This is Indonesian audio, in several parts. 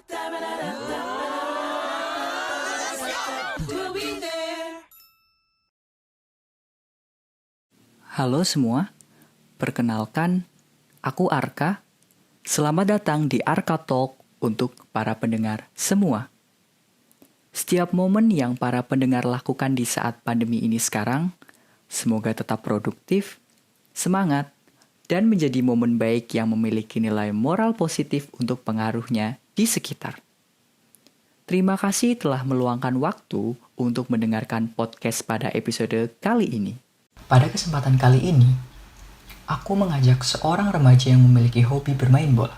Halo semua, perkenalkan, aku Arka. Selamat datang di Arka Talk untuk para pendengar semua. Setiap momen yang para pendengar lakukan di saat pandemi ini sekarang, semoga tetap produktif, semangat, dan menjadi momen baik yang memiliki nilai moral positif untuk pengaruhnya di sekitar. Terima kasih telah meluangkan waktu untuk mendengarkan podcast pada episode kali ini. Pada kesempatan kali ini, aku mengajak seorang remaja yang memiliki hobi bermain bola.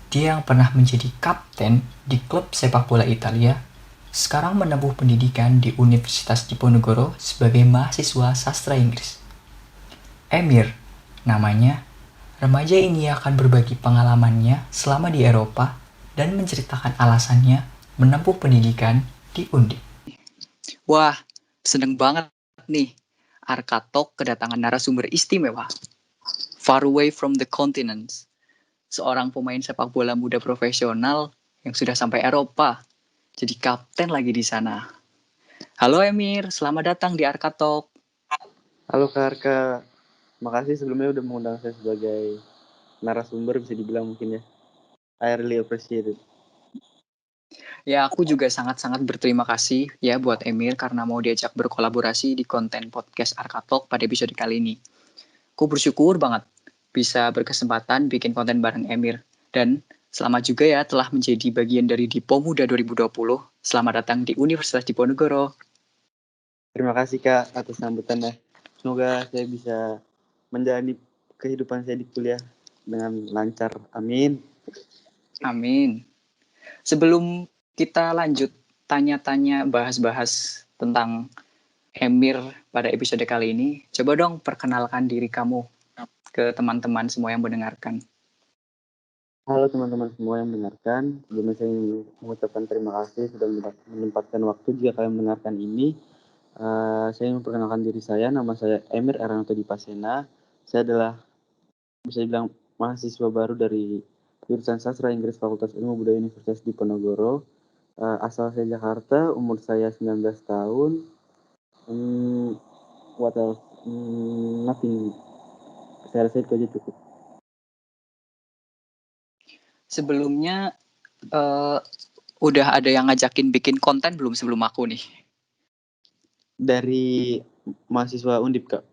Dia yang pernah menjadi kapten di klub sepak bola Italia, sekarang menempuh pendidikan di Universitas Diponegoro sebagai mahasiswa sastra Inggris. Emir, namanya. Remaja ini akan berbagi pengalamannya selama di Eropa dan menceritakan alasannya menempuh pendidikan di Undip. Wah, seneng banget nih. Arka Talk kedatangan narasumber istimewa. Far away from the continents. Seorang pemain sepak bola muda profesional yang sudah sampai Eropa. Jadi kapten lagi di sana. Halo Emir, selamat datang di Arka Talk. Halo Kak Arka, makasih sebelumnya udah mengundang saya sebagai narasumber, bisa dibilang mungkin ya. I really appreciate it. Ya, aku juga sangat-sangat berterima kasih ya buat Emir karena mau diajak berkolaborasi di konten podcast Arka Talk pada episode kali ini. Aku bersyukur banget bisa berkesempatan bikin konten bareng Emir. Dan selamat juga ya telah menjadi bagian dari Dipo Muda 2020. Selamat datang di Universitas Diponegoro. Terima kasih Kak atas sambutannya. Semoga saya bisa menjalani kehidupan saya di kuliah dengan lancar. Amin. Amin. Sebelum kita lanjut tanya-tanya, bahas-bahas tentang Emir pada episode kali ini, coba dong perkenalkan diri kamu ke teman-teman semua yang mendengarkan. Halo teman-teman semua yang mendengarkan. Sebelumnya saya ingin mengucapkan terima kasih sudah menyempatkan waktu jika kalian mendengarkan ini. Saya ingin memperkenalkan diri saya. Nama saya Emir Eranoto Dipasena. Saya adalah bisa dibilang mahasiswa baru dari jurusan Sastra Inggris Fakultas Ilmu Budaya Universitas Diponegoro. Asal saya Jakarta, umur saya 19 tahun. What else? Nothing. Saya rasa itu aja cukup. Sebelumnya udah ada yang ngajakin bikin konten belum sebelum aku nih? Dari mahasiswa Undip, Kak?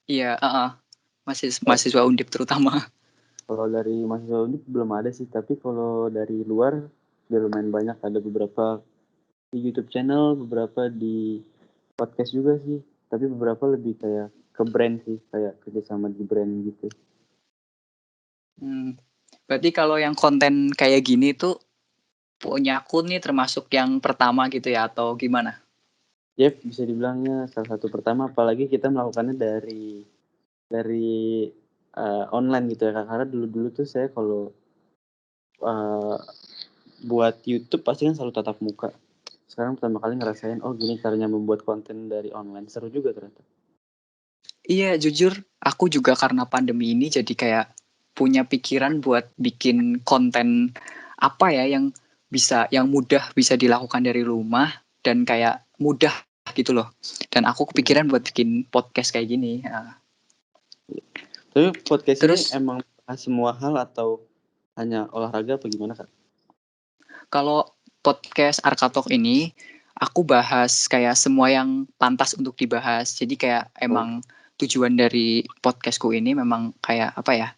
Iya, mahasiswa Undip terutama. Kalau dari mahasiswa Undip belum ada sih, tapi kalau dari luar udah lumayan banyak. Ada beberapa di YouTube channel, beberapa di podcast juga sih. Tapi beberapa lebih kayak ke brand sih, kayak kerjasama di brand gitu. Berarti kalau yang konten kayak gini tuh punya aku nih termasuk yang pertama gitu ya, atau gimana? Yep, bisa dibilangnya salah satu pertama, apalagi kita melakukannya dari online gitu ya, karena dulu tuh saya kalau buat YouTube pasti kan selalu tatap muka. Sekarang pertama kali ngerasain, oh gini caranya membuat konten dari online, seru juga ternyata. Iya, jujur aku juga karena pandemi ini jadi kayak punya pikiran buat bikin konten apa ya yang mudah bisa dilakukan dari rumah dan kayak mudah gitu loh. Dan aku kepikiran buat bikin podcast kayak gini. Tapi podcast Terus, ini emang bahas semua hal atau hanya olahraga apa gimana, Kak? kalau podcast Arka Talk ini aku bahas kayak semua yang pantas untuk dibahas. Jadi kayak emang tujuan dari podcastku ini memang kayak apa ya?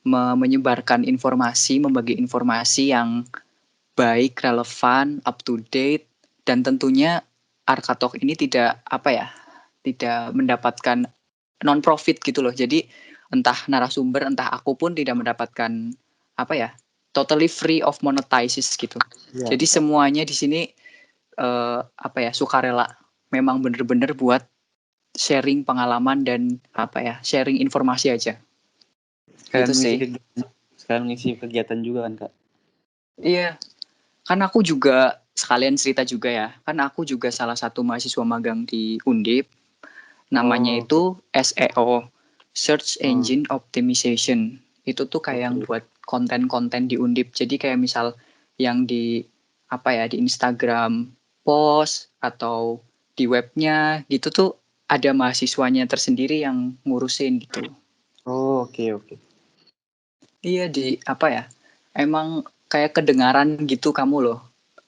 Menyebarkan informasi, membagi informasi yang baik, relevan, up to date, dan tentunya Arka Talk ini tidak mendapatkan non-profit gitu loh. Jadi entah narasumber, entah aku pun tidak mendapatkan totally free of monetizes gitu. Ya. Jadi semuanya di sini sukarela. Memang bener-bener buat sharing pengalaman dan sharing informasi aja. Sekalian ngisi kegiatan juga kan, Kak? Iya, kan aku juga sekalian cerita juga ya. Kan aku juga salah satu mahasiswa magang di Undip. Namanya itu SEO, Search Engine Optimization. Itu tuh kayak yang buat konten-konten di Undip. Jadi kayak misal yang di di Instagram post atau di webnya gitu tuh ada mahasiswanya tersendiri yang ngurusin gitu. Oh, oke. Iya emang kayak kedengaran gitu kamu loh.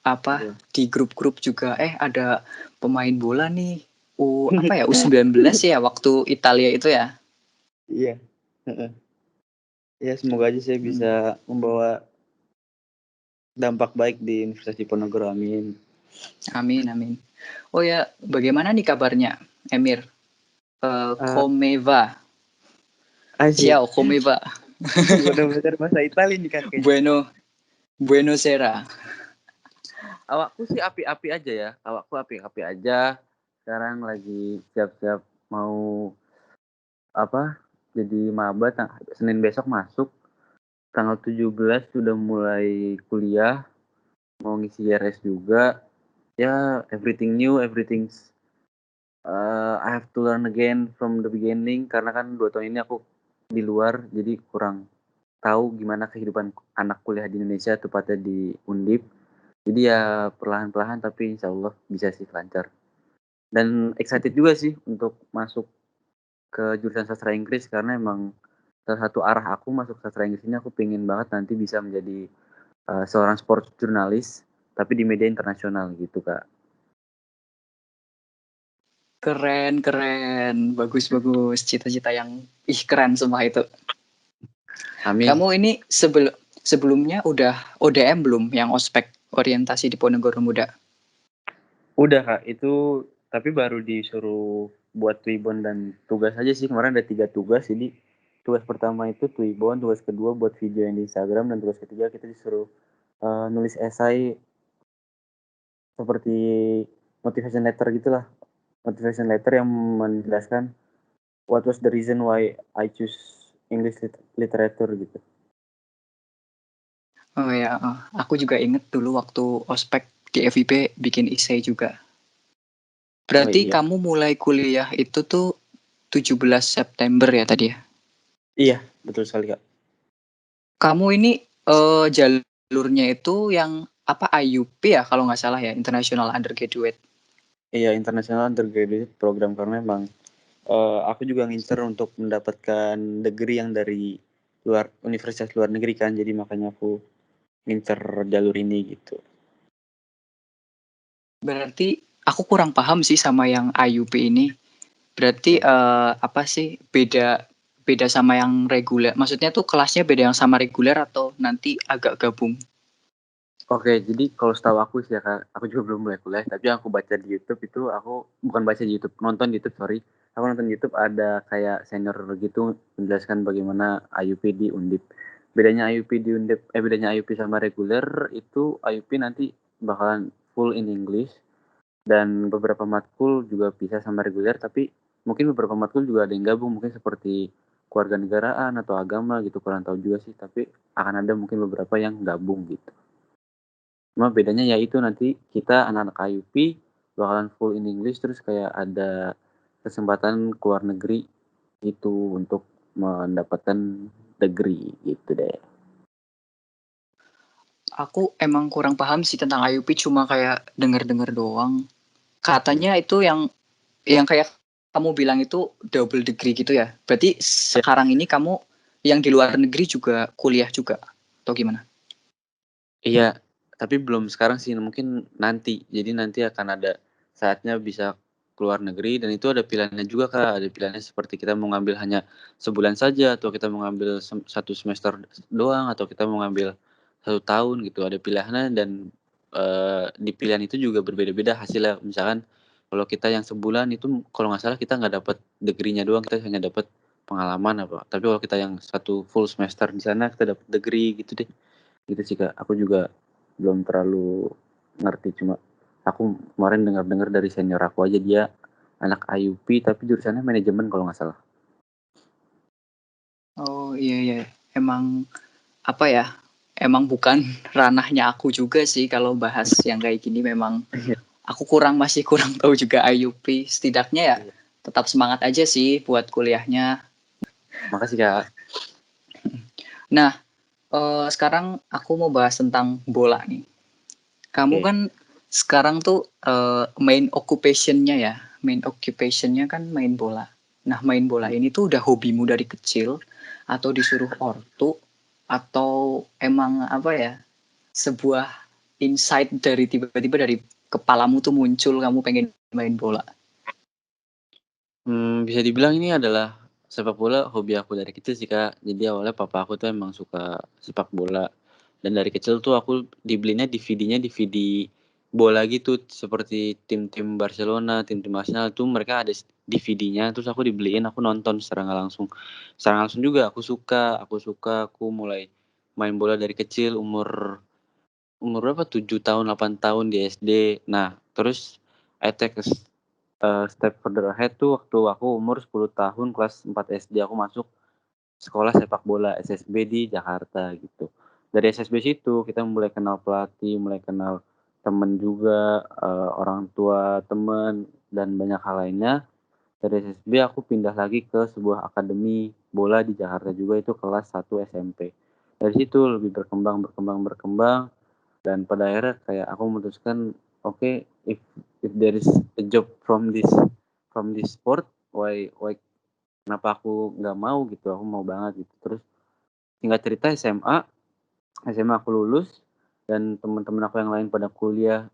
Iya. Di grup-grup juga ada pemain bola nih. U19 ya waktu Italia itu ya. Iya. Heeh. Ya semoga aja saya Hmm. bisa membawa dampak baik di Universitas Diponegoro, amin. Amin. Oh ya, bagaimana nih kabarnya, Emir? Ah, Comeva. asik. Ciao, Comeva. Udah belajar bahasa Italia nih kakek. Bueno sera. Awakku sih api-api aja ya. Awakku api-api aja. Sekarang lagi siap-siap mau jadi maba. Senin besok masuk. Tanggal 17 sudah mulai kuliah. Mau ngisi RS juga. Ya, everything new, everything's I have to learn again from the beginning. Karena kan 2 tahun ini aku di luar. Jadi kurang tahu gimana kehidupan anak kuliah di Indonesia, tepatnya di Undip. Jadi ya perlahan-perlahan tapi insya Allah bisa sih lancar. Dan excited juga sih untuk masuk ke jurusan sastra Inggris karena emang salah satu arah aku masuk sastra Inggris ini aku pengen banget nanti bisa menjadi seorang sport jurnalis tapi di media internasional gitu Kak. Keren. Bagus. Cita-cita yang keren semua itu. Amin. Kamu ini sebelumnya udah ODM belum yang ospek orientasi di Ponegoro Muda? Udah Kak, itu tapi baru disuruh buat Twibbon dan tugas aja sih. Kemarin ada 3 tugas, jadi tugas pertama itu Twibbon, tugas kedua buat video yang di Instagram, dan tugas ketiga kita disuruh nulis esai seperti motivation letter gitulah. Motivation letter yang menjelaskan what was the reason why I choose English literature gitu. Oh ya, aku juga inget dulu waktu ospek di FIP bikin essay juga. Oh Berarti iya. kamu mulai kuliah itu tuh 17 September ya tadi ya? Iya, betul sekali Kak. Kamu ini jalurnya itu yang IUP ya kalau nggak salah ya, International Undergraduate. Iya, International Undergraduate Program karena emang aku juga ngincer untuk mendapatkan degree yang dari universitas luar negeri kan, jadi makanya aku ngincer jalur ini gitu. Berarti aku kurang paham sih sama yang IUP ini. Berarti Oke. apa sih beda sama yang reguler? Maksudnya tuh kelasnya beda yang sama reguler atau nanti agak gabung? Oke, jadi kalau setahu aku sih ya Kak, aku juga belum mulai kuliah, tapi yang aku baca di YouTube itu aku bukan baca di YouTube, nonton di YouTube, sorry. Aku nonton di YouTube ada kayak senior gitu menjelaskan bagaimana IUP di Undip. Bedanya IUP di Undip, bedanya IUP sama reguler itu IUP nanti bakalan full in English dan beberapa matkul juga bisa sama reguler, tapi mungkin beberapa matkul juga ada yang gabung, mungkin seperti kewarganegaraan atau agama gitu, kurang tahu juga sih, tapi akan ada mungkin beberapa yang gabung gitu. Cuma bedanya yaitu nanti kita anak-anak IUP bakalan full in English terus kayak ada kesempatan ke luar negeri itu untuk mendapatkan degree gitu deh. Aku emang kurang paham sih tentang IUP, cuma kayak denger-denger doang. Hmm. Katanya itu yang kayak kamu bilang itu double degree gitu ya. Berarti Ya, sekarang ini kamu yang di luar negeri juga kuliah juga atau gimana? iya, tapi belum sekarang sih, mungkin nanti. Jadi nanti akan ada saatnya bisa keluar negeri dan itu ada pilihannya juga Kak, ada pilihannya seperti kita mau ngambil hanya sebulan saja atau kita mau ngambil 1 semester doang atau kita mau ngambil 1 tahun gitu, ada pilihannya dan, di pilihan itu juga berbeda-beda hasilnya. Misalkan kalau kita yang sebulan itu kalau nggak salah kita nggak dapat degree-nya doang, kita hanya dapat pengalaman apa, tapi kalau kita yang 1 full semester di sana kita dapat degree gitu deh. Gitu sih Kak, aku juga belum terlalu ngerti, cuma aku kemarin dengar-dengar dari senior aku aja dia anak IUP tapi jurusannya manajemen kalau nggak salah. Oh iya. Emang apa ya? Emang bukan ranahnya aku juga sih kalau bahas yang kayak gini memang Iya. aku masih kurang tahu juga IUP. Setidaknya ya Iya. tetap semangat aja sih buat kuliahnya. Makasih Kak. Nah, Sekarang aku mau bahas tentang bola nih. Kamu Oke. kan sekarang tuh, main occupation-nya ya, main occupation-nya kan main bola. Nah, main bola Mmm, ini tuh udah hobimu dari kecil atau disuruh ortu atau emang apa ya, sebuah insight dari tiba-tiba dari kepalamu tuh muncul kamu pengen main bola? bisa dibilang ini adalah sepak bola hobi aku dari kecil sih, Kak. Jadi awalnya papa aku tuh emang suka sepak bola, dan dari kecil tuh aku dibelinya DVD-nya DVD bola gitu, seperti tim-tim Barcelona, tim-tim Arsenal tuh mereka ada DVD-nya, terus aku dibeliin, aku nonton secara nggak langsung. Secara nggak langsung juga aku mulai main bola dari kecil, umur umur berapa, 7 tahun, 8 tahun di SD. Nah, terus I take step further ahead tuh waktu aku umur 10 tahun kelas 4 SD, aku masuk sekolah sepak bola SSB di Jakarta gitu. Dari SSB situ kita mulai kenal pelatih, mulai kenal temen juga, orang tua temen, dan banyak hal lainnya. Dari SSB aku pindah lagi ke sebuah akademi bola di Jakarta juga, itu kelas 1 SMP. Dari situ lebih berkembang berkembang berkembang, dan pada akhirnya kayak aku memutuskan, oke, if there is a job from this sport, why kenapa aku nggak mau gitu, aku mau banget gitu. Terus singkat cerita SMA aku lulus, dan teman-teman aku yang lain pada kuliah,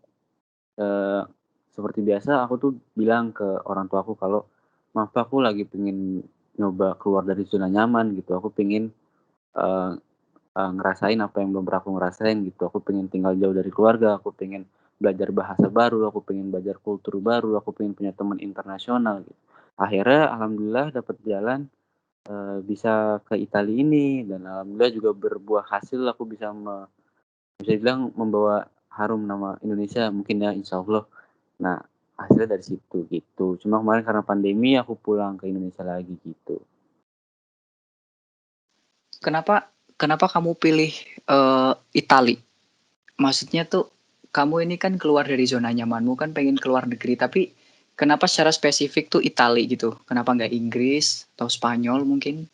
eee, seperti biasa aku tuh bilang ke orang tua aku kalau, "Maaf Pak, aku lagi pengen nyoba keluar dari zona nyaman gitu, aku pengen, eee ngerasain apa yang belum pernah aku ngerasain gitu. Aku pengen tinggal jauh dari keluarga, aku pengen belajar bahasa baru, aku pengen belajar kultur baru, aku pengen punya teman internasional gitu. Akhirnya alhamdulillah dapat jalan, bisa ke Italia ini, dan alhamdulillah juga berbuah hasil, aku bisa dibilang membawa harum nama Indonesia mungkin ya, insyaallah. Nah, hasilnya dari situ gitu. Cuma kemarin karena pandemi aku pulang ke Indonesia lagi gitu. Kenapa kenapa kamu pilih, Itali? Maksudnya tuh, kamu ini kan keluar dari zona nyamanmu kan pengen ke luar negeri, tapi kenapa secara spesifik tuh Itali gitu? Kenapa nggak Inggris atau Spanyol mungkin?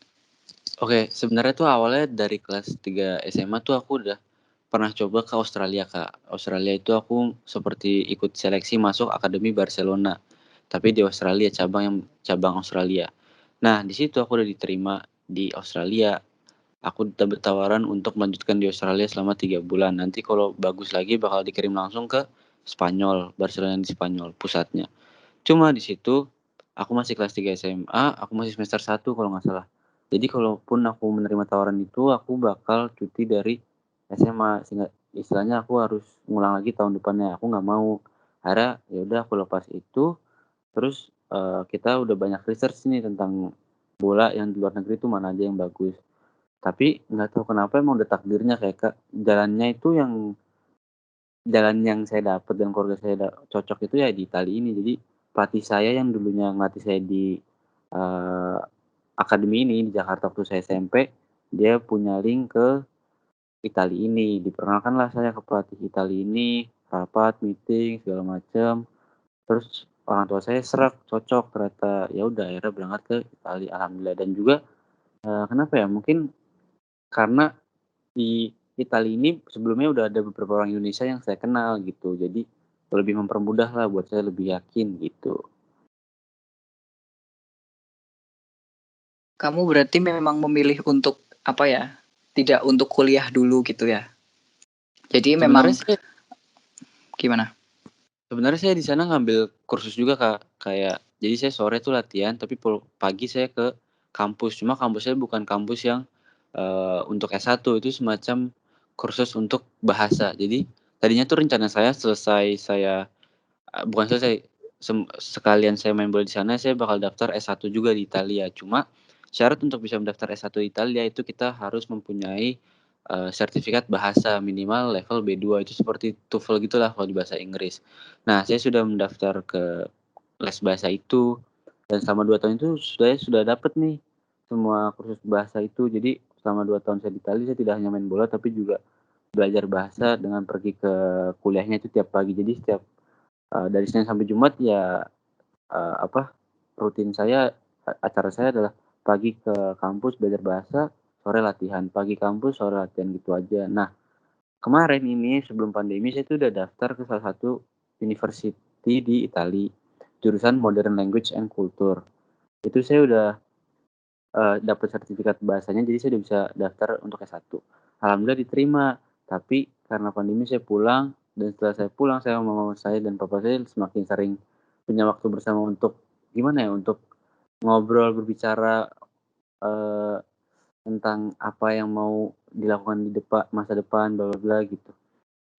Oke, sebenarnya tuh awalnya dari kelas 3 SMA tuh aku udah pernah coba ke Australia, Kak. Australia itu aku seperti ikut seleksi masuk Akademi Barcelona, tapi di Australia, cabang Australia. Nah, di situ aku udah diterima di Australia. Aku dapet tawaran untuk melanjutkan di Australia selama 3 bulan. Nanti kalau bagus lagi bakal dikirim langsung ke Spanyol, Barcelona di Spanyol pusatnya. Cuma di situ, aku masih kelas 3 SMA, aku masih semester 1 kalau nggak salah. Jadi kalaupun aku menerima tawaran itu, aku bakal cuti dari SMA, sehingga istilahnya aku harus ngulang lagi tahun depannya, aku nggak mau. Akhirnya ya udah aku lepas itu, terus, kita udah banyak research nih tentang bola yang di luar negeri itu mana aja yang bagus. Tapi nggak tahu kenapa emang udah takdirnya kayak Kak, jalan yang saya dapat dan keluarga saya cocok itu ya di Itali ini. Jadi pelatih saya yang dulunya ngelatih saya di, eee, akademi ini di Jakarta waktu saya SMP, dia punya link ke Itali ini. Diperkenalkanlah saya ke pelatih Itali ini, rapat, meeting, segala macam. Terus orang tua saya sreg, cocok ternyata. Ya udah akhirnya berangkat ke Itali, alhamdulillah. Dan juga, kenapa ya, mungkin karena di Italia ini sebelumnya udah ada beberapa orang Indonesia yang saya kenal gitu, jadi lebih mempermudah lah buat saya lebih yakin gitu. Kamu berarti memang memilih untuk, apa ya, tidak untuk kuliah dulu gitu ya? Jadi Sebenarnya memang saya gimana? sebenarnya saya di sana ngambil kursus juga, Kak, kayak jadi saya sore tuh latihan, tapi pagi saya ke kampus. Cuma kampusnya bukan kampus yang, untuk S1, itu semacam kursus untuk bahasa. Jadi tadinya tuh rencana saya selesai saya bukan selesai, sekalian saya main bola di sana, saya bakal daftar S1 juga di Italia. Cuma syarat untuk bisa mendaftar S1 di Italia itu kita harus mempunyai, sertifikat bahasa minimal level B2, itu seperti TOEFL gitulah kalau di bahasa Inggris. Nah, saya sudah mendaftar ke les bahasa itu, dan selama 2 tahun itu saya sudah dapat nih semua kursus bahasa itu. Jadi selama 2 tahun saya di Italia, saya tidak hanya main bola tapi juga belajar bahasa dengan pergi ke kuliahnya itu tiap pagi. Jadi setiap dari Senin sampai Jumat ya, apa, rutin saya, acara saya adalah pagi ke kampus belajar bahasa, sore latihan, pagi kampus, sore latihan gitu aja. Nah, kemarin ini sebelum pandemi saya tuh udah daftar ke salah satu university di Italia, jurusan Modern Language and Culture. Itu saya udah, dapat sertifikat bahasanya, jadi saya udah bisa daftar untuk S1. Alhamdulillah diterima, tapi karena pandemi saya pulang, dan setelah saya pulang saya sama mama saya dan papa saya semakin sering punya waktu bersama untuk gimana ya, untuk ngobrol, berbicara, eee, tentang apa yang mau dilakukan di masa depan, bla bla bla gitu.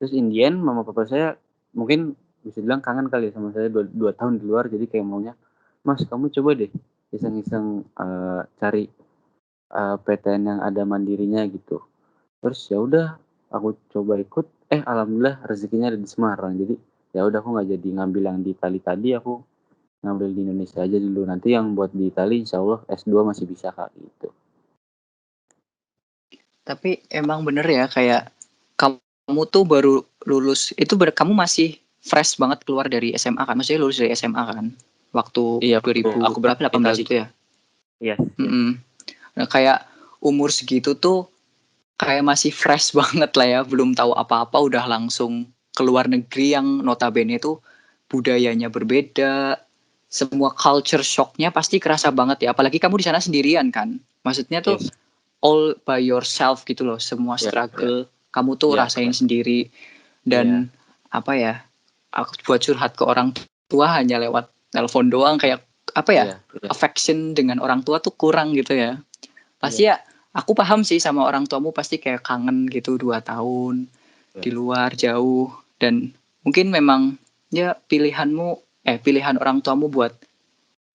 Terus in the end mama papa saya mungkin bisa dibilang kangen kali ya sama saya 2 tahun di luar, jadi kayak maunya, "Mas kamu coba deh iseng-iseng, cari, PTN yang ada mandirinya," gitu. Terus ya udah aku coba ikut, alhamdulillah rezekinya ada di Semarang. Jadi ya udah aku nggak jadi ngambil yang di Itali tadi, aku ngambil di Indonesia aja dulu, nanti yang buat di Itali insyaallah S2 masih bisa Kak, gitu. Tapi emang bener ya kayak kamu tuh baru lulus itu kamu masih fresh banget keluar dari SMA kan? Maksudnya lulus dari SMA kan? Waktu Iya aku 2000 berapa berangkat di 18 Itali. itu ya? Yes yes. Mhm. Nah, kayak umur segitu tuh kayak masih fresh banget lah ya, belum tahu apa-apa udah langsung ke luar negeri yang notabene tuh budayanya berbeda, semua culture shock-nya pasti kerasa banget ya, apalagi kamu di sana sendirian kan. Maksudnya tuh Yes. all by yourself gitu loh, semua Iya iya. struggle kamu tuh Iya rasain iya. sendiri Iya. dan apa ya, aku buat curhat ke orang tua hanya lewat telepon doang kayak apa ya, Iya iya. affection dengan orang tua tuh kurang gitu ya. Iya. Pasti ya, aku paham sih sama orang tuamu pasti kayak kangen gitu 2 tahun Iya. di luar jauh dan mungkin memang ya pilihan orang tuamu buat,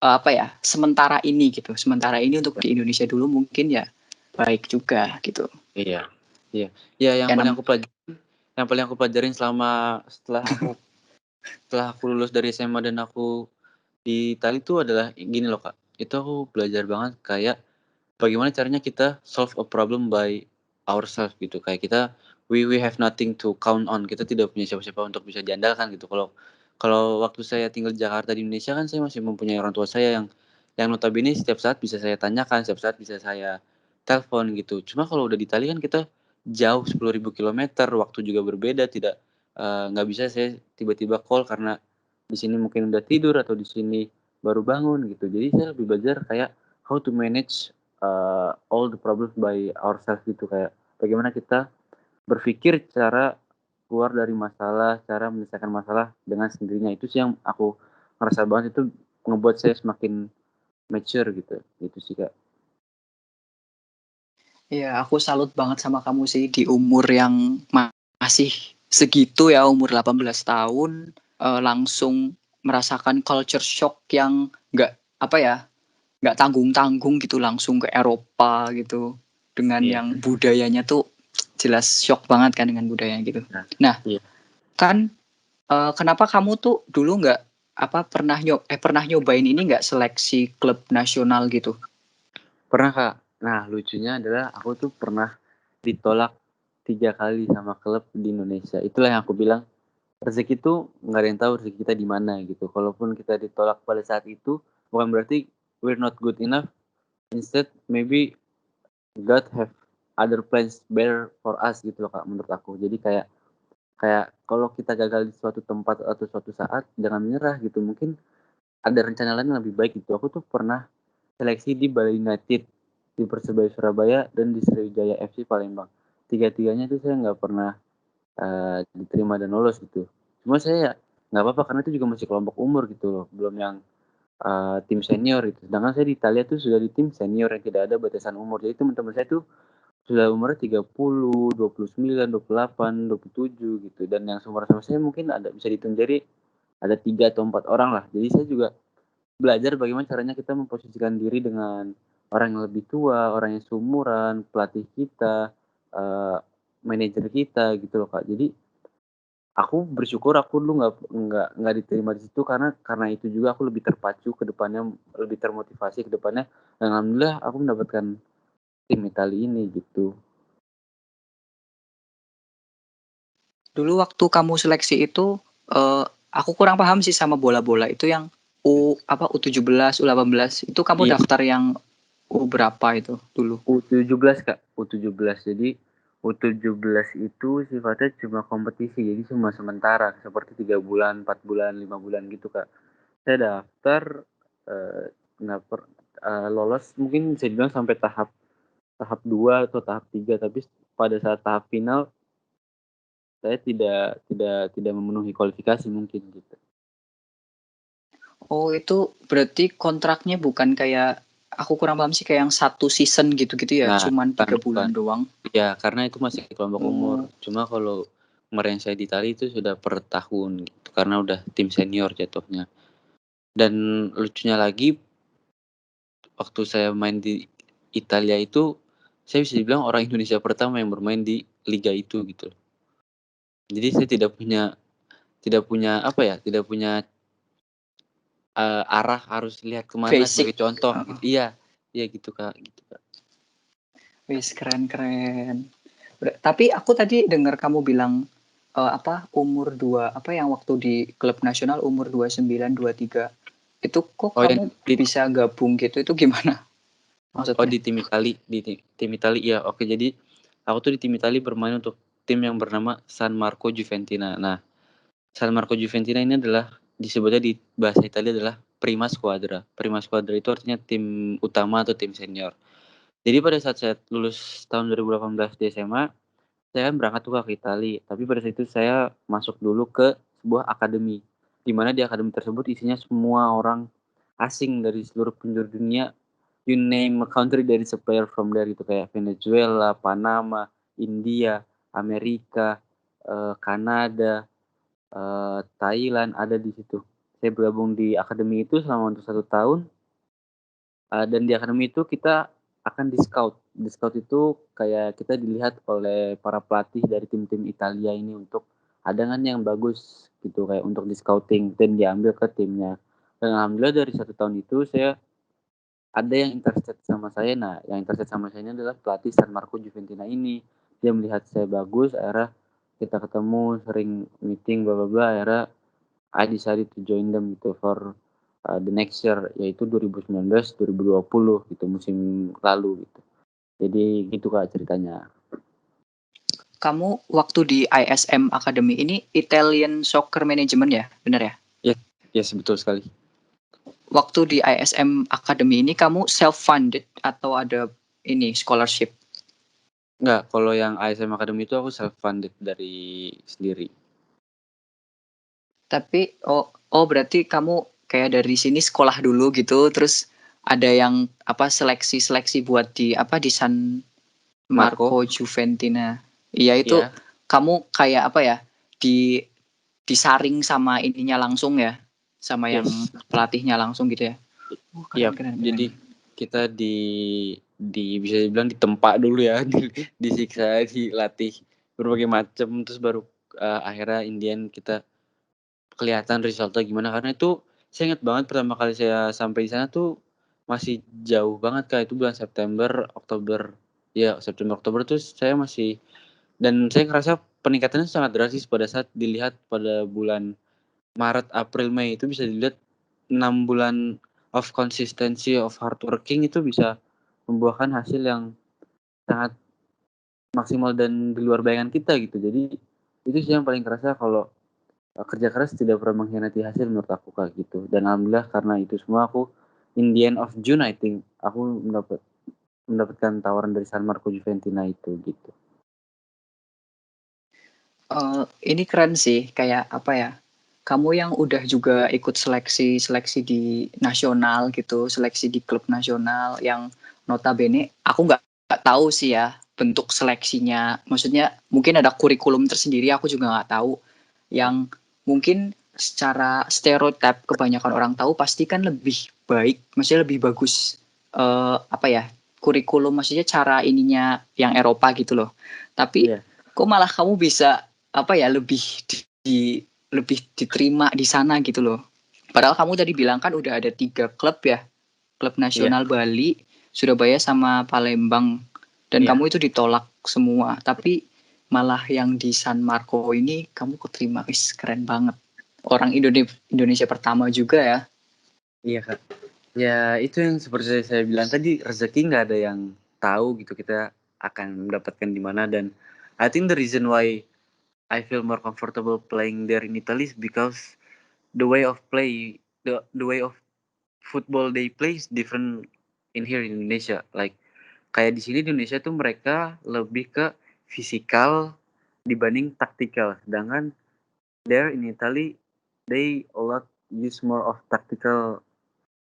apa ya, sementara ini gitu, sementara ini untuk di Indonesia dulu mungkin ya baik juga gitu. Iya. Iya. Iya Ya nam yang paling aku pelajarin setelah aku lulus dari SMA dan aku di Itali itu adalah gini loh, Kak, itu aku belajar banget kayak bagaimana caranya kita solve a problem by ourselves gitu, kayak kita we have nothing to count on, kita tidak punya siapa-siapa untuk bisa diandalkan gitu. Kalau kalau waktu saya tinggal di Jakarta di Indonesia kan saya masih mempunyai orang tua saya yang notabene setiap saat bisa saya tanyakan, setiap saat bisa saya telepon gitu. Cuma kalau udah di Itali kan kita jauh 10.000 kilometer, waktu juga berbeda, nggak bisa saya tiba-tiba call karena di sini mungkin udah tidur atau di sini baru bangun gitu. Jadi saya lebih belajar kayak how to manage, all the problems by ourselves gitu, kayak bagaimana kita berpikir cara keluar dari masalah, cara menyelesaikan masalah dengan sendirinya. Itu sih yang aku ngerasa banget itu ngebuat saya semakin mature gitu, gitu sih, Kak. ya aku salut banget sama kamu sih di umur yang masih segitu ya, umur 18 tahun, langsung merasakan culture shock yang nggak apa ya, nggak tanggung-tanggung gitu langsung ke Eropa gitu, dengan Iya, yang budayanya tuh jelas shock banget kan dengan budayanya gitu. nah, Nah, iya. kan, kenapa kamu tuh dulu nggak, pernah nyobain ini nggak, seleksi klub nasional gitu? Pernah, Kak. Nah, lucunya adalah aku tuh pernah ditolak 3 kali sama klub di Indonesia. Itulah yang aku bilang, rezeki itu nggak ada yang tahu rezeki kita di mana gitu. Kalaupun kita ditolak pada saat itu, bukan berarti we're not good enough. Instead, maybe God have other plans better for us gitu loh, Kak, menurut aku. Jadi kayak kayak kalau kita gagal di suatu tempat atau suatu saat, jangan menyerah gitu. Mungkin ada rencana lain yang lebih baik gitu. Aku tuh pernah seleksi di Bali United, di Persebaya Surabaya, dan di Sriwijaya FC Palembang. Tiga-tiganya tuh saya nggak pernah, diterima dan lolos gitu. Cuma saya ya nggak apa-apa karena itu juga masih kelompok umur gitu loh, belum yang, tim senior gitu. Sedangkan saya di Italia tuh sudah di tim senior yang tidak ada batasan umur. Jadi teman-teman saya tuh sudah umurnya 30, 29, 28, 27 gitu, dan yang seumuran sama saya mungkin ada bisa dihitung jari, ada 3 atau 4 orang lah. Jadi saya juga belajar bagaimana caranya kita memposisikan diri dengan orang yang lebih tua, orang yang seumuran, pelatih kita, eee, manajer kita gitu loh, Kak. Jadi aku bersyukur aku dulu nggak diterima di situ karena itu juga aku lebih terpacu ke depannya, lebih termotivasi ke depannya, dan alhamdulillah aku mendapatkan tim Italia ini gitu. Dulu waktu kamu seleksi itu, aku kurang paham sih sama bola-bola itu yang U17, U18 itu kamu Iya. daftar yang berapa itu dulu? U17 Kak, U17. Jadi U17 itu sifatnya cuma kompetisi, jadi cuma sementara seperti 3 bulan, 4 bulan, 5 bulan gitu Kak. Saya daftar, eee, nggak per lolos mungkin bisa dibilang sampai tahap tahap 2 atau tahap 3, tapi pada saat tahap final saya tidak memenuhi kualifikasi mungkin gitu. Oh, itu berarti kontraknya bukan kayak aku kurang paham sih kayak yang 1 season gitu-gitu ya, Nah, cuman bukan 3 bukan. bulan doang? Iya, karena itu masih kelompok umur. Oh. Cuma kalau kemarin saya di Itali itu sudah per tahun gitu, karena udah tim senior jatuhnya. Dan lucunya lagi, waktu saya main di Italia itu, saya bisa dibilang orang Indonesia pertama yang bermain di liga itu gitu. Jadi saya tidak punya apa ya, tidak punya, arah harus lihat kemana sebagai Basic, contoh heeh. gitu. Iya, iya gitu Kak, gitu Kak. Wis, keren keren. Tapi aku tadi dengar kamu bilang, umur 2 apa yang waktu di klub nasional umur 29, 23, itu kok Oh yang kamu di bisa gabung gitu, itu gimana maksudnya? di tim Itali, tim Itali iya, oke. Jadi aku tuh di tim Itali bermain untuk tim yang bernama San Marco Juventina. Nah, San Marco Juventina ini adalah disebutnya di bahasa Italia adalah Prima Squadra. Prima Squadra itu artinya tim utama atau tim senior. Jadi pada saat saya lulus tahun 2018 di SMA, saya kan berangkat tuh Kak ke Itali, tapi pada saat itu saya masuk dulu ke sebuah akademi, di mana di akademi tersebut isinya semua orang asing dari seluruh penjuru dunia, you name a country there is a player from there gitu, kayak Venezuela, Panama, India, Amerika, Kanada, Thailand ada di situ. Saya bergabung di akademi itu selama untuk 1 tahun, dan di akademi itu kita akan di-scout. Di-scout itu kayak kita dilihat oleh para pelatih dari tim-tim Italia ini untuk ada nggak nih yang bagus gitu, kayak untuk di-scouting dan diambil ke timnya. Dan alhamdulillah dari 1 tahun itu saya ada yang interested sama saya. Nah, yang interested sama saya ini adalah pelatih San Marco Juventina ini. Dia melihat saya bagus, akhirnya kita ketemu, sering meeting, bla bla bla. Akhirnya I decided to join them gitu for the next year, yaitu 2019-2020 gitu, musim lalu gitu. Jadi gitu Kak ceritanya. Kamu waktu di ISM Academy ini Italian Soccer Management ya, bener ya? Yes, yes betul sekali. Waktu di ISM Academy ini kamu self funded atau ada ini scholarship? Enggak, kalau yang ISM Academy itu aku self funded dari sendiri. Tapi berarti kamu kayak dari sini sekolah dulu gitu, terus ada yang apa seleksi-seleksi buat di apa di San Marco, Marco Juventina. Iya itu ya, kamu kayak apa ya? Di disaring sama ininya langsung ya, sama yang yes, pelatihnya langsung gitu ya. iya. Keren keren keren. Jadi kita di bisa dibilang ditempa dulu ya, disiksa, dilatih berbagai macam, terus baru akhirnya in the end kita kelihatan resultnya gimana. Karena itu saya ingat banget pertama kali saya sampai di sana tuh masih jauh banget Kak, itu bulan September, Oktober, ya September, Oktober tuh saya masih, dan saya ngerasa peningkatannya sangat drastis pada saat dilihat pada bulan Maret, April, Mei, itu bisa dilihat 6 bulan of consistency of hard working itu bisa membuahkan hasil yang sangat maksimal dan di luar bayangan kita gitu. Jadi itu sih yang paling kerasa kalau, kerja keras tidak pernah mengkhianati hasil menurut aku Kak, gitu. Dan alhamdulillah karena itu semua aku in the end of June I think, aku mendapatkan tawaran dari San Marco Juventina itu, gitu. Ini keren sih, kayak apa ya, kamu yang udah juga ikut seleksi-seleksi di nasional gitu, seleksi di klub nasional yang notabene aku nggak tahu sih ya bentuk seleksinya. Maksudnya mungkin ada kurikulum tersendiri, aku juga nggak tahu. Yang mungkin secara stereotip kebanyakan orang tahu pasti kan lebih baik, maksudnya lebih bagus, apa ya, kurikulum maksudnya cara ininya yang Eropa gitu loh. Tapi Iya, kok malah kamu bisa apa ya lebih lebih diterima di sana gitu loh. Padahal kamu tadi bilang kan udah ada 3 klub ya, klub iya, nasional Bali, Surabaya sama Palembang, dan iya. kamu itu ditolak semua. Tapi malah yang di San Marco ini kamu keterima, wis keren banget. Orang Indonesia pertama juga ya. Iya Kak. Ya itu yang seperti saya bilang tadi, rezeki nggak ada yang tahu gitu kita akan mendapatkan di mana. Dan I think the reason why I feel more comfortable playing there in Italy is because the way of play, the way of football they play is different in here in Indonesia. Like kayak di sini di Indonesia tuh mereka lebih ke fisikal dibanding taktikal. Sedangkan there in Italy they a lot use more of tactical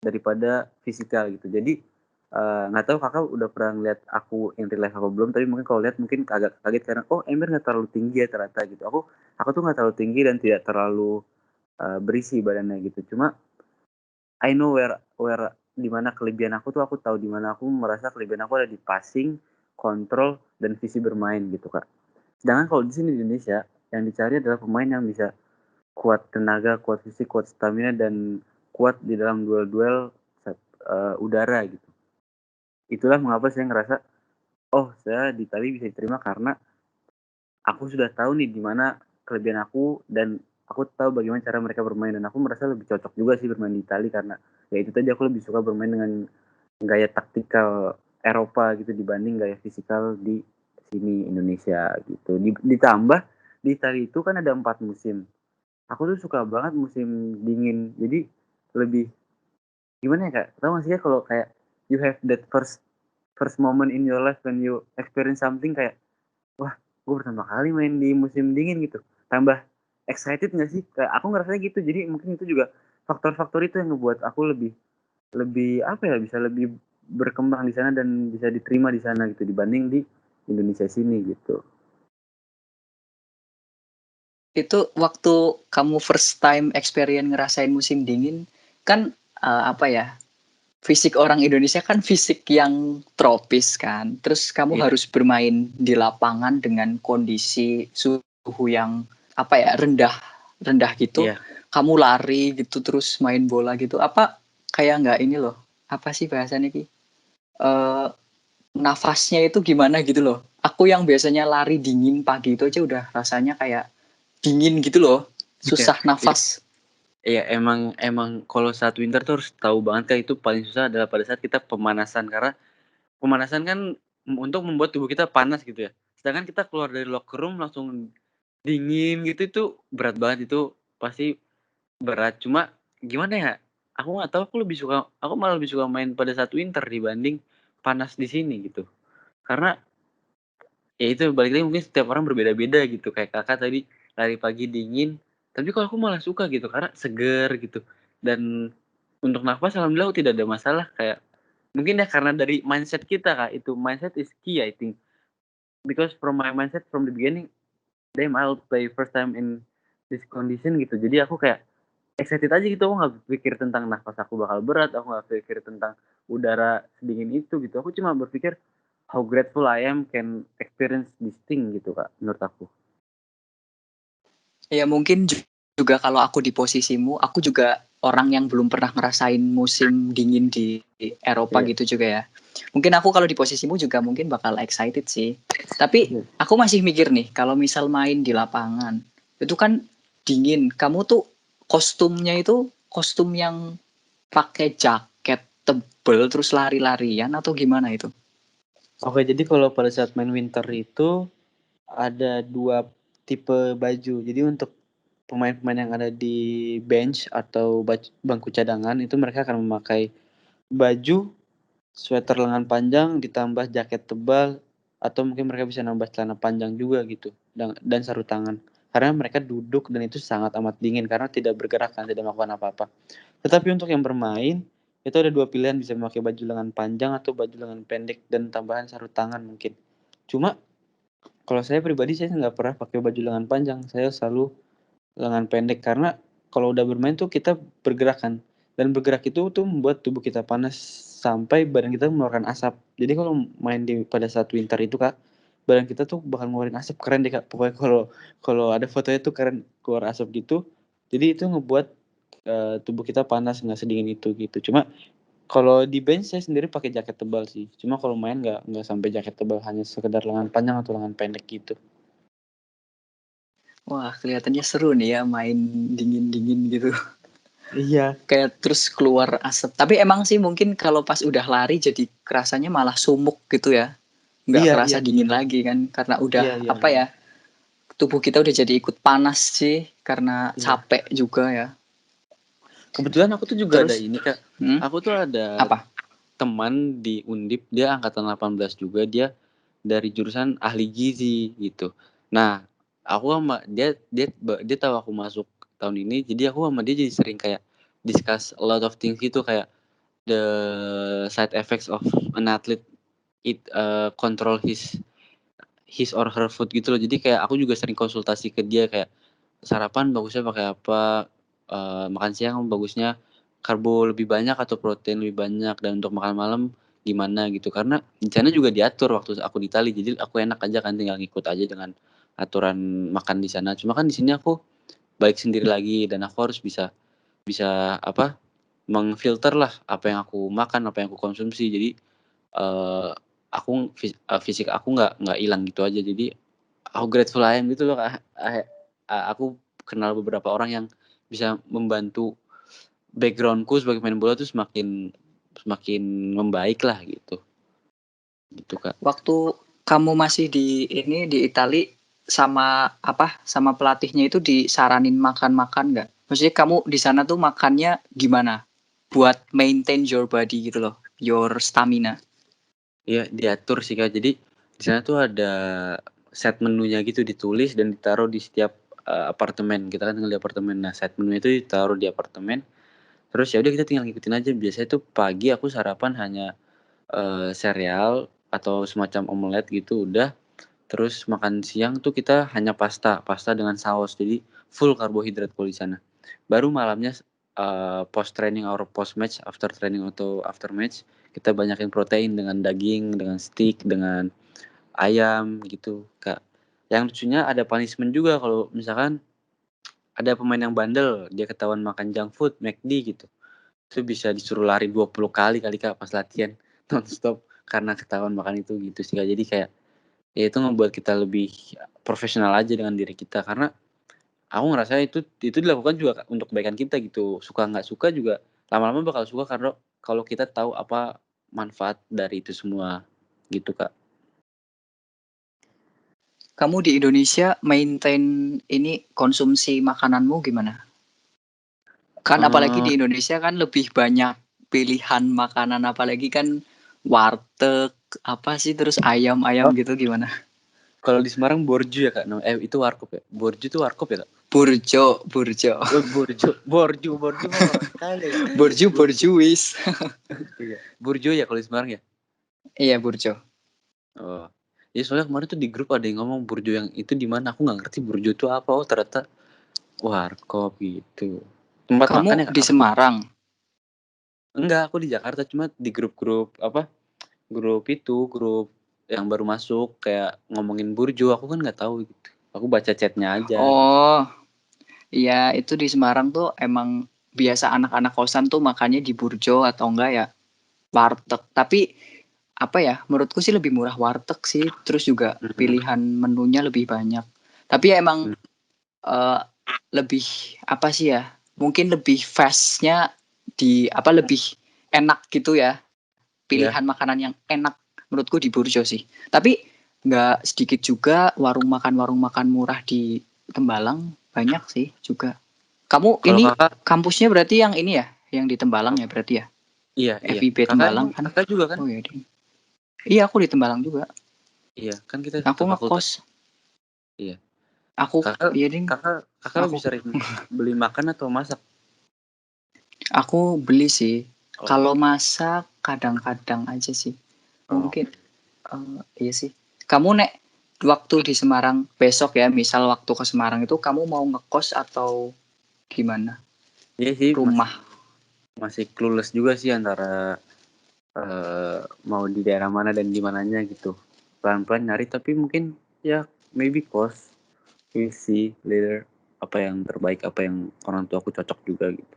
daripada fisikal gitu. Jadi nggak tahu kakak udah pernah ngeliat aku in real life apa belum, tapi mungkin kalau lihat mungkin agak kaget karena oh Ember nggak terlalu tinggi ya ternyata gitu. Aku tuh nggak terlalu tinggi dan tidak terlalu berisi badannya gitu. Cuma I know where di mana kelebihan aku tuh, aku tahu di mana aku merasa kelebihan aku ada di passing, kontrol, dan visi bermain gitu kak. Sedangkan kalau di sini di Indonesia yang dicari adalah pemain yang bisa kuat tenaga, kuat fisik, kuat stamina, dan kuat di dalam duel-duel udara gitu. Itulah mengapa saya ngerasa, oh saya di Itali bisa diterima karena aku sudah tahu nih di mana kelebihan aku dan aku tahu bagaimana cara mereka bermain dan aku merasa lebih cocok juga sih bermain di Itali karena ya itu tadi aku lebih suka bermain dengan gaya taktikal Eropa gitu dibanding gaya fisikal di sini Indonesia gitu. Ditambah di Itali itu kan ada 4 musim. Aku tuh suka banget musim dingin. Jadi lebih gimana ya Kak? Tahu nggak sih ya kalau kayak you have that first first moment in your life when you experience something kayak wah, gue pertama kali main di musim dingin gitu. Tambah excited nggak sih? Kayak aku ngerasanya gitu. Jadi mungkin itu juga faktor-faktor itu yang ngebuat aku lebih lebih apa ya, bisa lebih berkembang di sana dan bisa diterima di sana gitu dibanding di Indonesia sini gitu. Itu waktu kamu first time experience ngerasain musim dingin, kan, apa ya, fisik orang Indonesia kan fisik yang tropis kan, terus kamu Iya, harus bermain di lapangan dengan kondisi suhu yang, apa ya, rendah rendah gitu, iya. kamu lari gitu, terus main bola gitu, apa, kayak nggak ini loh, apa sih bahasanya Ki, eee, nafasnya itu gimana gitu loh. Aku yang biasanya lari dingin pagi itu aja udah rasanya kayak dingin gitu loh, Iya, susah iya. nafas. Iya, emang emang kalau saat winter tuh harus tahu banget Kak, itu paling susah adalah pada saat kita pemanasan. Karena pemanasan kan untuk membuat tubuh kita panas gitu ya. Sedangkan kita keluar dari locker room langsung dingin gitu, itu berat banget, itu pasti berat. Cuma gimana ya, aku nggak tahu, aku malah lebih suka main pada saat winter dibanding panas di sini gitu. Karena ya itu balik lagi mungkin setiap orang berbeda-beda gitu, kayak Kakak tadi lari pagi dingin, tapi kalau aku malah suka gitu karena seger gitu. Dan untuk nafas alhamdulillah tidak ada masalah, kayak mungkin ya karena dari mindset kita Kak, itu mindset is key I think. Because from my mindset from the beginning, damn I'll play first time in this condition gitu. Jadi aku kayak excited aja gitu, aku nggak berpikir tentang nafas aku bakal berat, aku nggak berpikir tentang udara sedingin itu gitu. Aku cuma berpikir how grateful I am can experience this thing gitu Kak, menurut aku. Ya mungkin juga kalau aku di posisimu, aku juga orang yang belum pernah ngerasain musim dingin di Eropa Iya, gitu juga ya. Mungkin aku kalau di posisimu juga mungkin bakal excited sih. Tapi iya. aku masih mikir nih, kalau misal main di lapangan, itu kan dingin. Kamu tuh kostumnya itu kostum yang pakai jaket tebel terus lari-larian atau gimana itu? Oke, jadi kalau pada saat main winter itu ada 2 tipe baju. Jadi untuk pemain-pemain yang ada di bench atau bangku cadangan itu mereka akan memakai baju, sweater lengan panjang ditambah jaket tebal atau mungkin mereka bisa nambah celana panjang juga gitu dan sarung tangan. Karena mereka duduk dan itu sangat amat dingin karena tidak bergerak kan, tidak melakukan apa-apa. Tetapi untuk yang bermain, itu ada 2 pilihan bisa memakai baju lengan panjang atau baju lengan pendek dan tambahan sarung tangan mungkin. Cuma kalau saya pribadi saya nggak pernah pakai baju lengan panjang, saya selalu lengan pendek karena kalau udah bermain tuh kita bergerak kan, dan bergerak itu tuh membuat tubuh kita panas sampai badan kita mengeluarkan asap. Jadi kalau main pada saat winter itu Kak, badan kita tuh bakal ngeluarin asap, keren deh Kak, pokoknya kalau kalau ada fotonya tuh keren, keluar asap gitu. Jadi itu ngebuat, tubuh kita panas nggak sedingin itu gitu. Cuma kalau di bench saya sendiri pakai jaket tebal sih, cuma kalau main nggak sampai jaket tebal, hanya sekedar lengan panjang atau lengan pendek gitu. Wah, kelihatannya seru nih ya main dingin-dingin gitu. Iya. Kayak terus keluar asap. Tapi emang sih mungkin kalau pas udah lari jadi kerasanya malah sumuk gitu ya. Nggak Iya kerasa iya dingin lagi kan karena udah iya iya apa ya, tubuh kita udah jadi ikut panas sih karena iya. capek juga ya. Kebetulan aku tuh juga ada Terus ini, Kak. hmm, Aku tuh ada apa? teman di Undip, dia angkatan 18 juga, dia dari jurusan ahli gizi gitu. Nah, aku sama dia dia tahu aku masuk tahun ini, jadi aku sama dia jadi sering kayak discuss a lot of things gitu, kayak the side effects of an athlete control his or her food gitu loh. Jadi kayak aku juga sering konsultasi ke dia kayak sarapan bagusnya pakai apa, makan siang bagusnya karbo lebih banyak atau protein lebih banyak, dan untuk makan malam gimana gitu. Karena di sana juga diatur waktu aku di Itali, jadi aku enak aja kan tinggal ngikut aja dengan aturan makan di sana. Cuma kan di sini aku balik sendiri lagi dan aku harus bisa bisa apa, mengfilter lah apa yang aku makan, apa yang aku konsumsi. Jadi, fisik aku nggak hilang gitu aja. Jadi aku grateful I am gitu loh, Kak. Aku kenal beberapa orang yang bisa membantu background-ku sebagai pemain bola tuh semakin semakin membaik lah gitu. Gitu, Kak. Waktu kamu masih di Itali sama apa sama pelatihnya itu disaranin makan-makan nggak? Maksudnya kamu di sana tuh makannya gimana? Buat maintain your body gitu loh, your stamina. Iya, diatur sih, Kak. Jadi di sana tuh ada set menunya gitu ditulis dan ditaruh di setiap, apartemen. Kita kan tinggal di apartemen. Nah, set menunya itu ditaruh di apartemen, terus ya udah kita tinggal ngikutin aja. Biasanya tuh pagi aku sarapan hanya, sereal atau semacam omelet gitu udah, terus makan siang tuh kita hanya pasta, pasta dengan saus, jadi full karbohidrat kalau di sana. Baru malamnya, post training or post match, after training atau after match, kita banyakin protein dengan daging, dengan steak, dengan ayam gitu, Kak. Yang lucunya ada punishment juga kalau misalkan ada pemain yang bandel, dia ketahuan makan junk food, McD gitu, itu bisa disuruh lari 20 kali kali, Kak, pas latihan nonstop karena ketahuan makan itu gitu sih, Kak. Jadi kayak ya itu ngebuat kita lebih profesional aja dengan diri kita, karena aku ngerasa itu dilakukan juga untuk kebaikan kita gitu. Suka nggak suka juga lama-lama bakal suka karena kalau kita tahu apa manfaat dari itu semua, gitu, Kak. Kamu di Indonesia maintain ini konsumsi makananmu gimana? Kan apalagi Eee, di Indonesia kan lebih banyak pilihan makanan, apalagi kan warteg, apa sih, terus ayam-ayam oh, gitu gimana? kalau di Semarang Borju ya, Kak, itu warkop ya? Borju itu warkop ya, Kak? Burjo, burjo. Borju mah orang kaya ya. Burju, Borju, burjuis. iya. Burjo ya kalau di Semarang ya? Iya, burjo. Oh. Ya soalnya kemarin tuh di grup ada yang ngomong burjo yang itu di mana, aku nggak ngerti burjo itu apa, oh ternyata warkop gitu. Tempat Kamu makan ya, Kak? di Apa sih? Semarang. Enggak, aku di Jakarta, cuma di grup-grup apa, grup yang baru masuk kayak ngomongin burjo, aku kan nggak tahu gitu. Aku baca chat-nya aja gitu. Oh, iya itu di Semarang tuh emang biasa anak-anak kosan tuh makannya di burjo atau enggak ya warteg. Tapi apa ya, menurutku sih lebih murah warteg sih, terus juga Mhm, pilihan menunya lebih banyak. Tapi emang mmm, eh, lebih apa sih ya? Mungkin lebih fast-nya di apa lebih enak gitu ya. iya. Pilihan makanan yang enak menurutku di Burjo sih. Tapi nggak sedikit juga warung makan murah di Tembalang banyak sih juga. Kamu Kalau ini Kakak kampusnya berarti yang ini ya, yang di Tembalang ya apa? berarti ya? Iya iya. FIB Kakak emang Tembalang kan? Kakak juga kan? Oh iya, iya aku di Tembalang juga. Iya, kan kita Aku satu fakultas. ngekos. Iya. Aku Kakak iya ding. Kakak Kakak Aku lebih sering beli makan atau masak? aku beli sih. Oh Kalau masak kadang-kadang aja sih. oh. Mungkin iya sih. Kamu nek waktu di Semarang besok ya, misal waktu ke Semarang itu kamu mau ngekos atau gimana? Iya sih, masih Rumah. masih clueless juga sih antara, mau di daerah mana dan di mananya gitu. Pelan-pelan nyari tapi mungkin ya maybe kos, we see later apa yang terbaik, apa yang orang tuaku cocok juga gitu,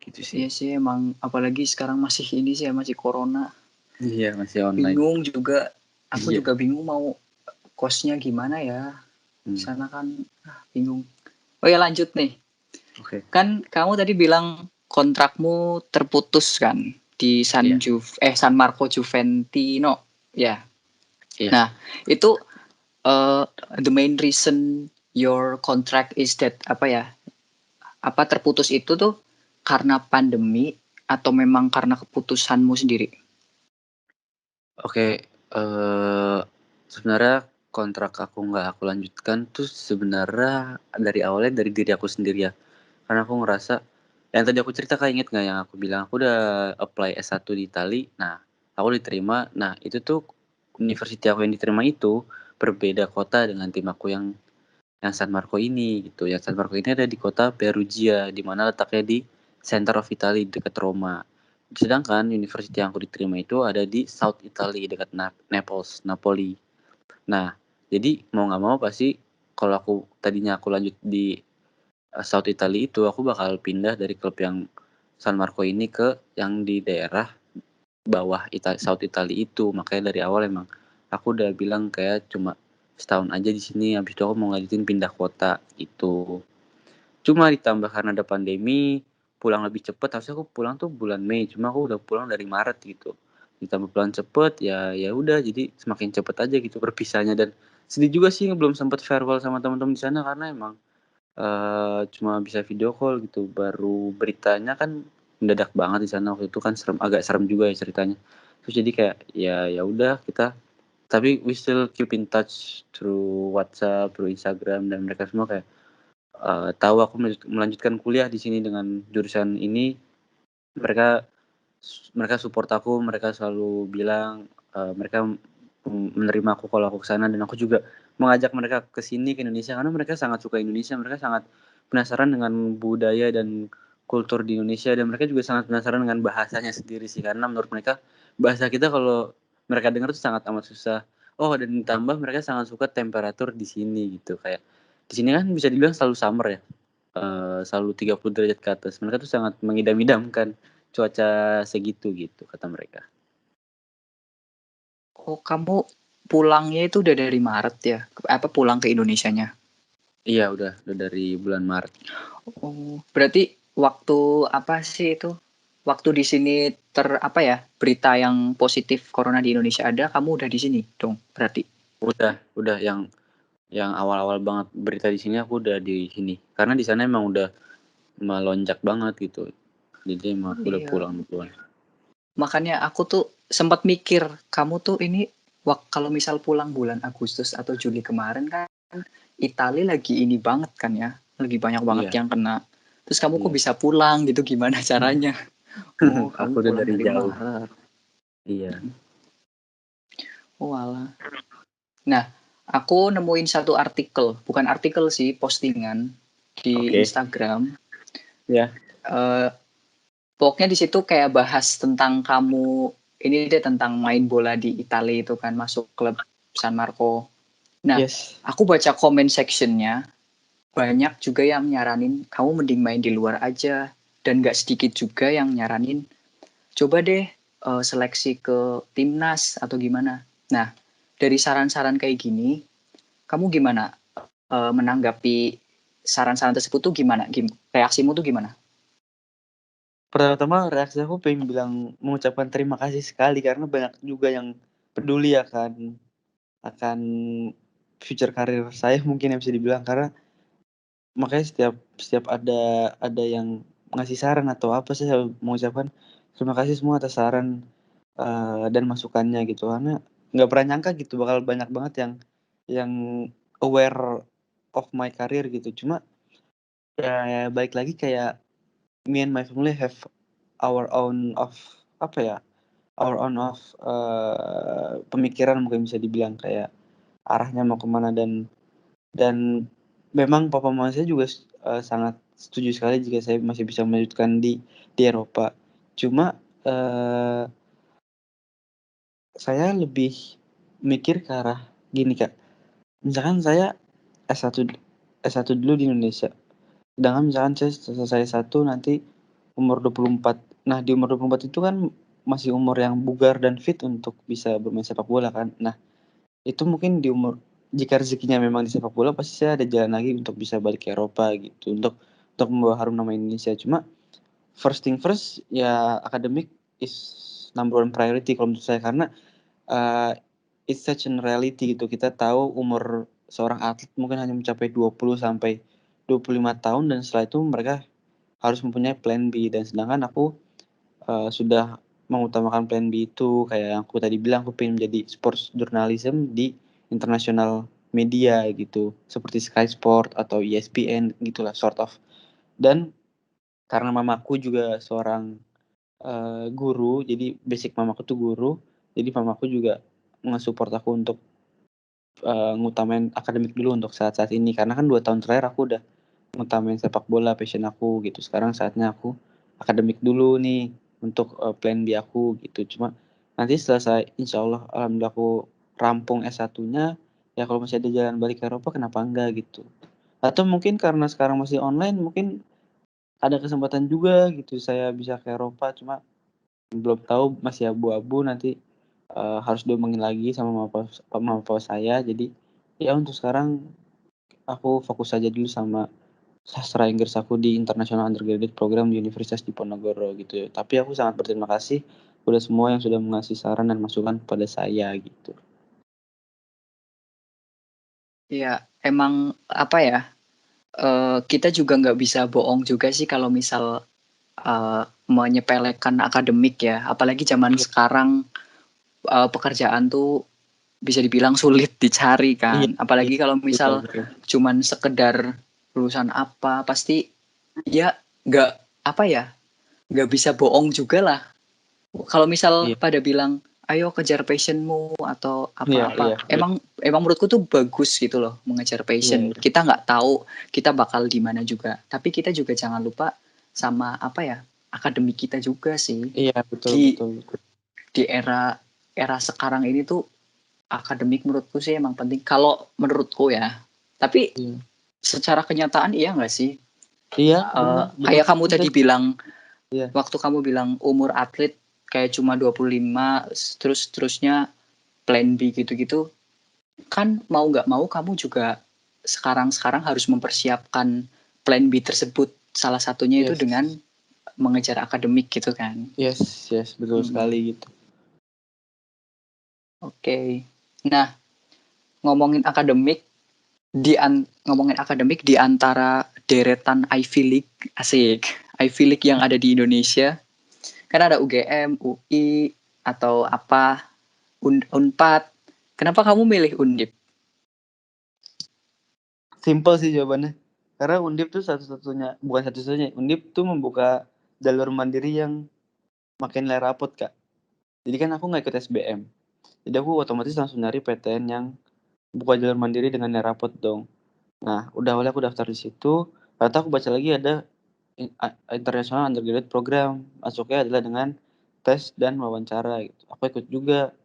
gitu sih. Iya sih emang apalagi sekarang masih ini sih ya, masih corona. Iya, masih online. Bingung juga. Aku Iya, juga bingung mau kosnya gimana ya. Di mmm, sana kan bingung. Oh ya lanjut nih. Oke. Kan kamu tadi bilang kontrakmu terputus kan di Iya. San Marco Juventino, ya. Iya. Nah, itu the main reason your contract is that apa ya? Apa terputus itu tuh karena pandemi atau memang karena keputusanmu sendiri? Oke, sebenarnya kontrak aku nggak aku lanjutkan tuh sebenarnya dari awalnya dari diri aku sendiri ya. Karena aku ngerasa yang tadi aku cerita Kak, inget nggak yang aku bilang aku udah apply S1 di Itali, nah aku diterima. Nah itu tuh university aku yang diterima itu berbeda kota dengan tim aku yang San Marco ini gitu. Yang San Marco ini ada di kota Perugia, di mana letaknya di center of Italy dekat Roma. Sedangkan university yang aku diterima itu ada di South Italy dekat Naples, Napoli. Nah, jadi mau nggak mau pasti kalau aku tadinya aku lanjut di South Italy itu aku bakal pindah dari klub yang San Marco ini ke yang di daerah bawah South Italy itu. Makanya dari awal emang aku udah bilang kayak cuma setahun aja di sini, habis itu aku mau ngajutin pindah kota itu. Cuma ditambah karena ada pandemi, pulang lebih cepet, harusnya aku pulang tuh bulan Mei, cuma aku udah pulang dari Maret gitu. Ditambah pulang cepet, ya udah jadi semakin cepet aja gitu perpisahnya. Dan sedih juga sih belum sempet farewell sama teman-teman di sana karena emang cuma bisa video call gitu. Baru beritanya kan mendadak banget di sana waktu itu kan agak serem juga ya ceritanya. Terus jadi kayak ya udah kita, tapi we still keep in touch through WhatsApp, through Instagram, dan mereka semua kayak tahu aku melanjutkan kuliah di sini dengan jurusan ini. Mereka mereka support aku, mereka selalu bilang, mereka menerima aku kalau aku ke sana, dan aku juga mengajak mereka ke sini, ke Indonesia, karena mereka sangat suka Indonesia, mereka sangat penasaran dengan budaya dan kultur di Indonesia, dan mereka juga sangat penasaran dengan bahasanya sendiri sih, karena menurut mereka bahasa kita kalau mereka dengar tuh sangat amat susah. Oh, dan ditambah mereka sangat suka temperatur di sini gitu, kayak di sini kan bisa dibilang selalu summer ya, selalu 30 derajat ke atas. Mereka tuh sangat mengidam-idamkan cuaca segitu gitu kata mereka. Oh, kamu pulangnya itu udah dari Maret ya? Apa pulang ke Indonesianya? Iya udah dari bulan Maret. Oh, berarti waktu apa sih itu? Waktu di sini apa ya, berita yang positif corona di Indonesia ada, kamu udah di sini dong berarti? Udah yang awal-awal banget berita di sini aku udah di sini. Karena di sana emang udah melonjak banget gitu. Jadi emang aku udah Iya. pulang duluan. Makanya aku tuh sempat mikir, kamu tuh ini kalau misal pulang bulan Agustus atau Juli kemarin kan Italia lagi ini banget kan ya, lagi banyak banget Iya yang kena. Terus kamu kok iya. bisa pulang gitu, gimana caranya? Oh, Aku kamu udah pulang dari dari jauh. Maret. Iya. Oh, alah. Nah, aku nemuin satu artikel, bukan artikel sih, postingan di Oke. Instagram. Ya. Eh, Pokoknya di situ kayak bahas tentang kamu ini deh, tentang main bola di Italia itu kan, masuk klub San Marco. Nah, Yes. aku baca comment sectionnya, banyak juga yang nyaranin kamu mending main di luar aja, dan gak sedikit juga yang nyaranin coba deh seleksi ke timnas atau gimana. Nah, dari saran-saran kayak gini, kamu gimana menanggapi saran-saran tersebut tuh gimana? Reaksimu tuh gimana? Pertama reaksi aku pengen bilang mengucapkan terima kasih sekali karena banyak juga yang peduli akan future karir saya mungkin yang bisa dibilang, karena makanya setiap setiap ada yang ngasih saran atau apa, saya selalu mengucapkan terima kasih semua atas saran, dan masukannya gitu. Karena nggak pernah nyangka gitu bakal banyak banget yang aware of my career gitu. Cuma ya balik lagi kayak me and my family have our own of apa ya, our own of, pemikiran mungkin bisa dibilang kayak arahnya mau kemana. Dan memang papa mama saya juga sangat setuju sekali jika saya masih bisa melanjutkan di Eropa. Cuma, saya lebih mikir ke arah gini, Kak, misalkan saya S1 S1 dulu di Indonesia, sedangkan misalkan saya selesai S1 nanti umur 24. Nah, di umur 24 itu kan masih umur yang bugar dan fit untuk bisa bermain sepak bola kan. Nah, itu mungkin jika rezekinya memang di sepak bola, pasti saya ada jalan lagi untuk bisa balik ke Eropa gitu, untuk untuk membawa harum nama Indonesia. Cuma first thing first ya academic is number one priority kalau menurut saya karena, it's such an reality gitu. Kita tahu umur seorang atlet mungkin hanya mencapai 20 sampai 25 tahun dan setelah itu mereka harus mempunyai plan B dan sedangkan aku, sudah mengutamakan plan B itu kayak yang aku tadi bilang aku pengen menjadi sports journalism di international media gitu, seperti Sky Sport atau ESPN gitulah sort of. Dan karena mamaku juga seorang, guru, jadi basic mamaku tuh guru, jadi mamaku juga nge-support aku untuk, ngutamain akademik dulu untuk saat-saat ini karena kan 2 tahun terakhir aku udah ngutamain sepak bola passion aku gitu. Sekarang saatnya aku akademik dulu nih untuk, plan B aku gitu. Cuma nanti setelah saya insyaallah alhamdulillah aku rampung S1-nya, ya kalau masih ada jalan balik ke Eropa kenapa enggak gitu. Atau mungkin karena sekarang masih online mungkin ada kesempatan juga gitu saya bisa ke Eropa, cuma belum tahu masih abu-abu nanti, harus diomongin lagi sama mama papa saya. Jadi ya untuk sekarang aku fokus aja dulu sama sastra Inggris aku di International Undergraduate Program di Universitas Diponegoro gitu. Tapi aku sangat berterima kasih udah semua yang sudah mengasih saran dan masukan kepada saya gitu. Iya, emang apa ya, kita juga nggak bisa bohong juga sih kalau misal, menyepelekan akademik ya, apalagi zaman Iya sekarang, pekerjaan tuh bisa dibilang sulit dicari iya kan, iya, apalagi kalau betul misal betul. cuman sekedar lulusan apa, pasti ya nggak apa ya, nggak bisa bohong juga lah. Kalau misal Iya pada bilang, "Ayo kejar passion-mu," atau iya iya apa-apa, iya emang emang menurutku tuh bagus gitu loh mengejar iya passion. iya. Kita nggak tahu kita bakal di mana juga, tapi kita juga jangan lupa sama apa ya, akademik kita juga sih. Iya, betul Di betul betul. di era era sekarang ini tuh akademik menurutku sih emang penting, kalau menurutku ya. Tapi Iya. secara kenyataan iya nggak sih? Iya, bener betul Kayak kamu juga tadi sih. bilang, Iya waktu kamu bilang umur atlet kayak cuma 25, terus-terusnya plan B gitu-gitu, kan mau nggak mau kamu juga sekarang-sekarang harus mempersiapkan plan B tersebut. Salah satunya itu dengan yes mengejar akademik gitu kan. yes yes, betul sekali Mhm, gitu. oke. Nah, ngomongin akademik, ngomongin akademik di antara deretan Ivy League, asik, Ivy League yang ada di Indonesia, kan ada UGM, UI, atau apa, Unpad. Kenapa kamu milih Undip? Simpel sih jawabannya, karena Undip tuh satu-satunya bukan satu-satunya, Undip tuh membuka jalur mandiri yang makin nilai rapot, Kak. Jadi kan aku nggak ikut SBM, jadi aku otomatis langsung nyari PTN yang buka jalur mandiri dengan nilai rapot dong. Nah, udah awalnya aku daftar di situ, ternyata aku baca lagi ada International Undergraduate Program, masuknya adalah dengan tes dan wawancara gitu. Aku ikut juga,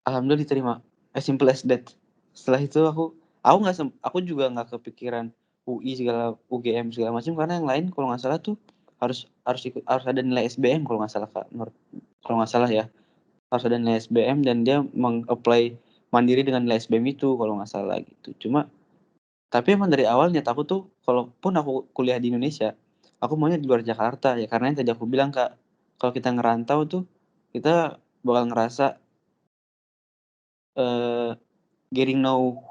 alhamdulillah diterima, as simple as that. Setelah itu aku juga nggak kepikiran UI UGM segala macam karena yang lain kalau nggak salah tuh harus ada nilai SBM kalau nggak salah, Kak, kalau nggak salah ya. Harus ada nilai SBM dan dia meng-apply mandiri dengan nilai SBM itu kalau nggak salah gitu. Tapi emang dari awal niat aku tuh kalaupun aku kuliah di Indonesia, aku maunya di luar Jakarta ya karena yang tadi aku bilang, Kak, kalau kita ngerantau tuh kita bakal ngerasa, eee, getting know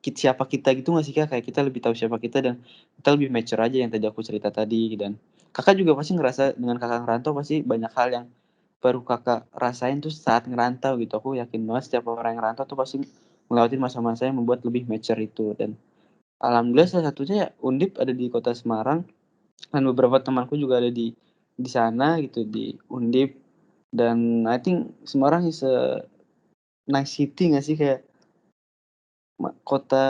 siapa kita gitu nggak sih, Kak? Kayak kita lebih tahu siapa kita dan kita lebih mature aja yang tadi aku cerita tadi dan Kakak juga pasti ngerasa dengan Kakak ngerantau pasti banyak hal yang baru Kakak rasain tuh saat ngerantau gitu. Aku yakin banget setiap orang yang ngerantau tuh pasti ngelewatin masa-masa yang membuat lebih mature itu dan alhamdulillah salah satunya ya Undip ada di kota Semarang dan beberapa temanku juga ada di sana gitu, di Undip dan I think Semarang is a nice city nggak sih? Kayak kota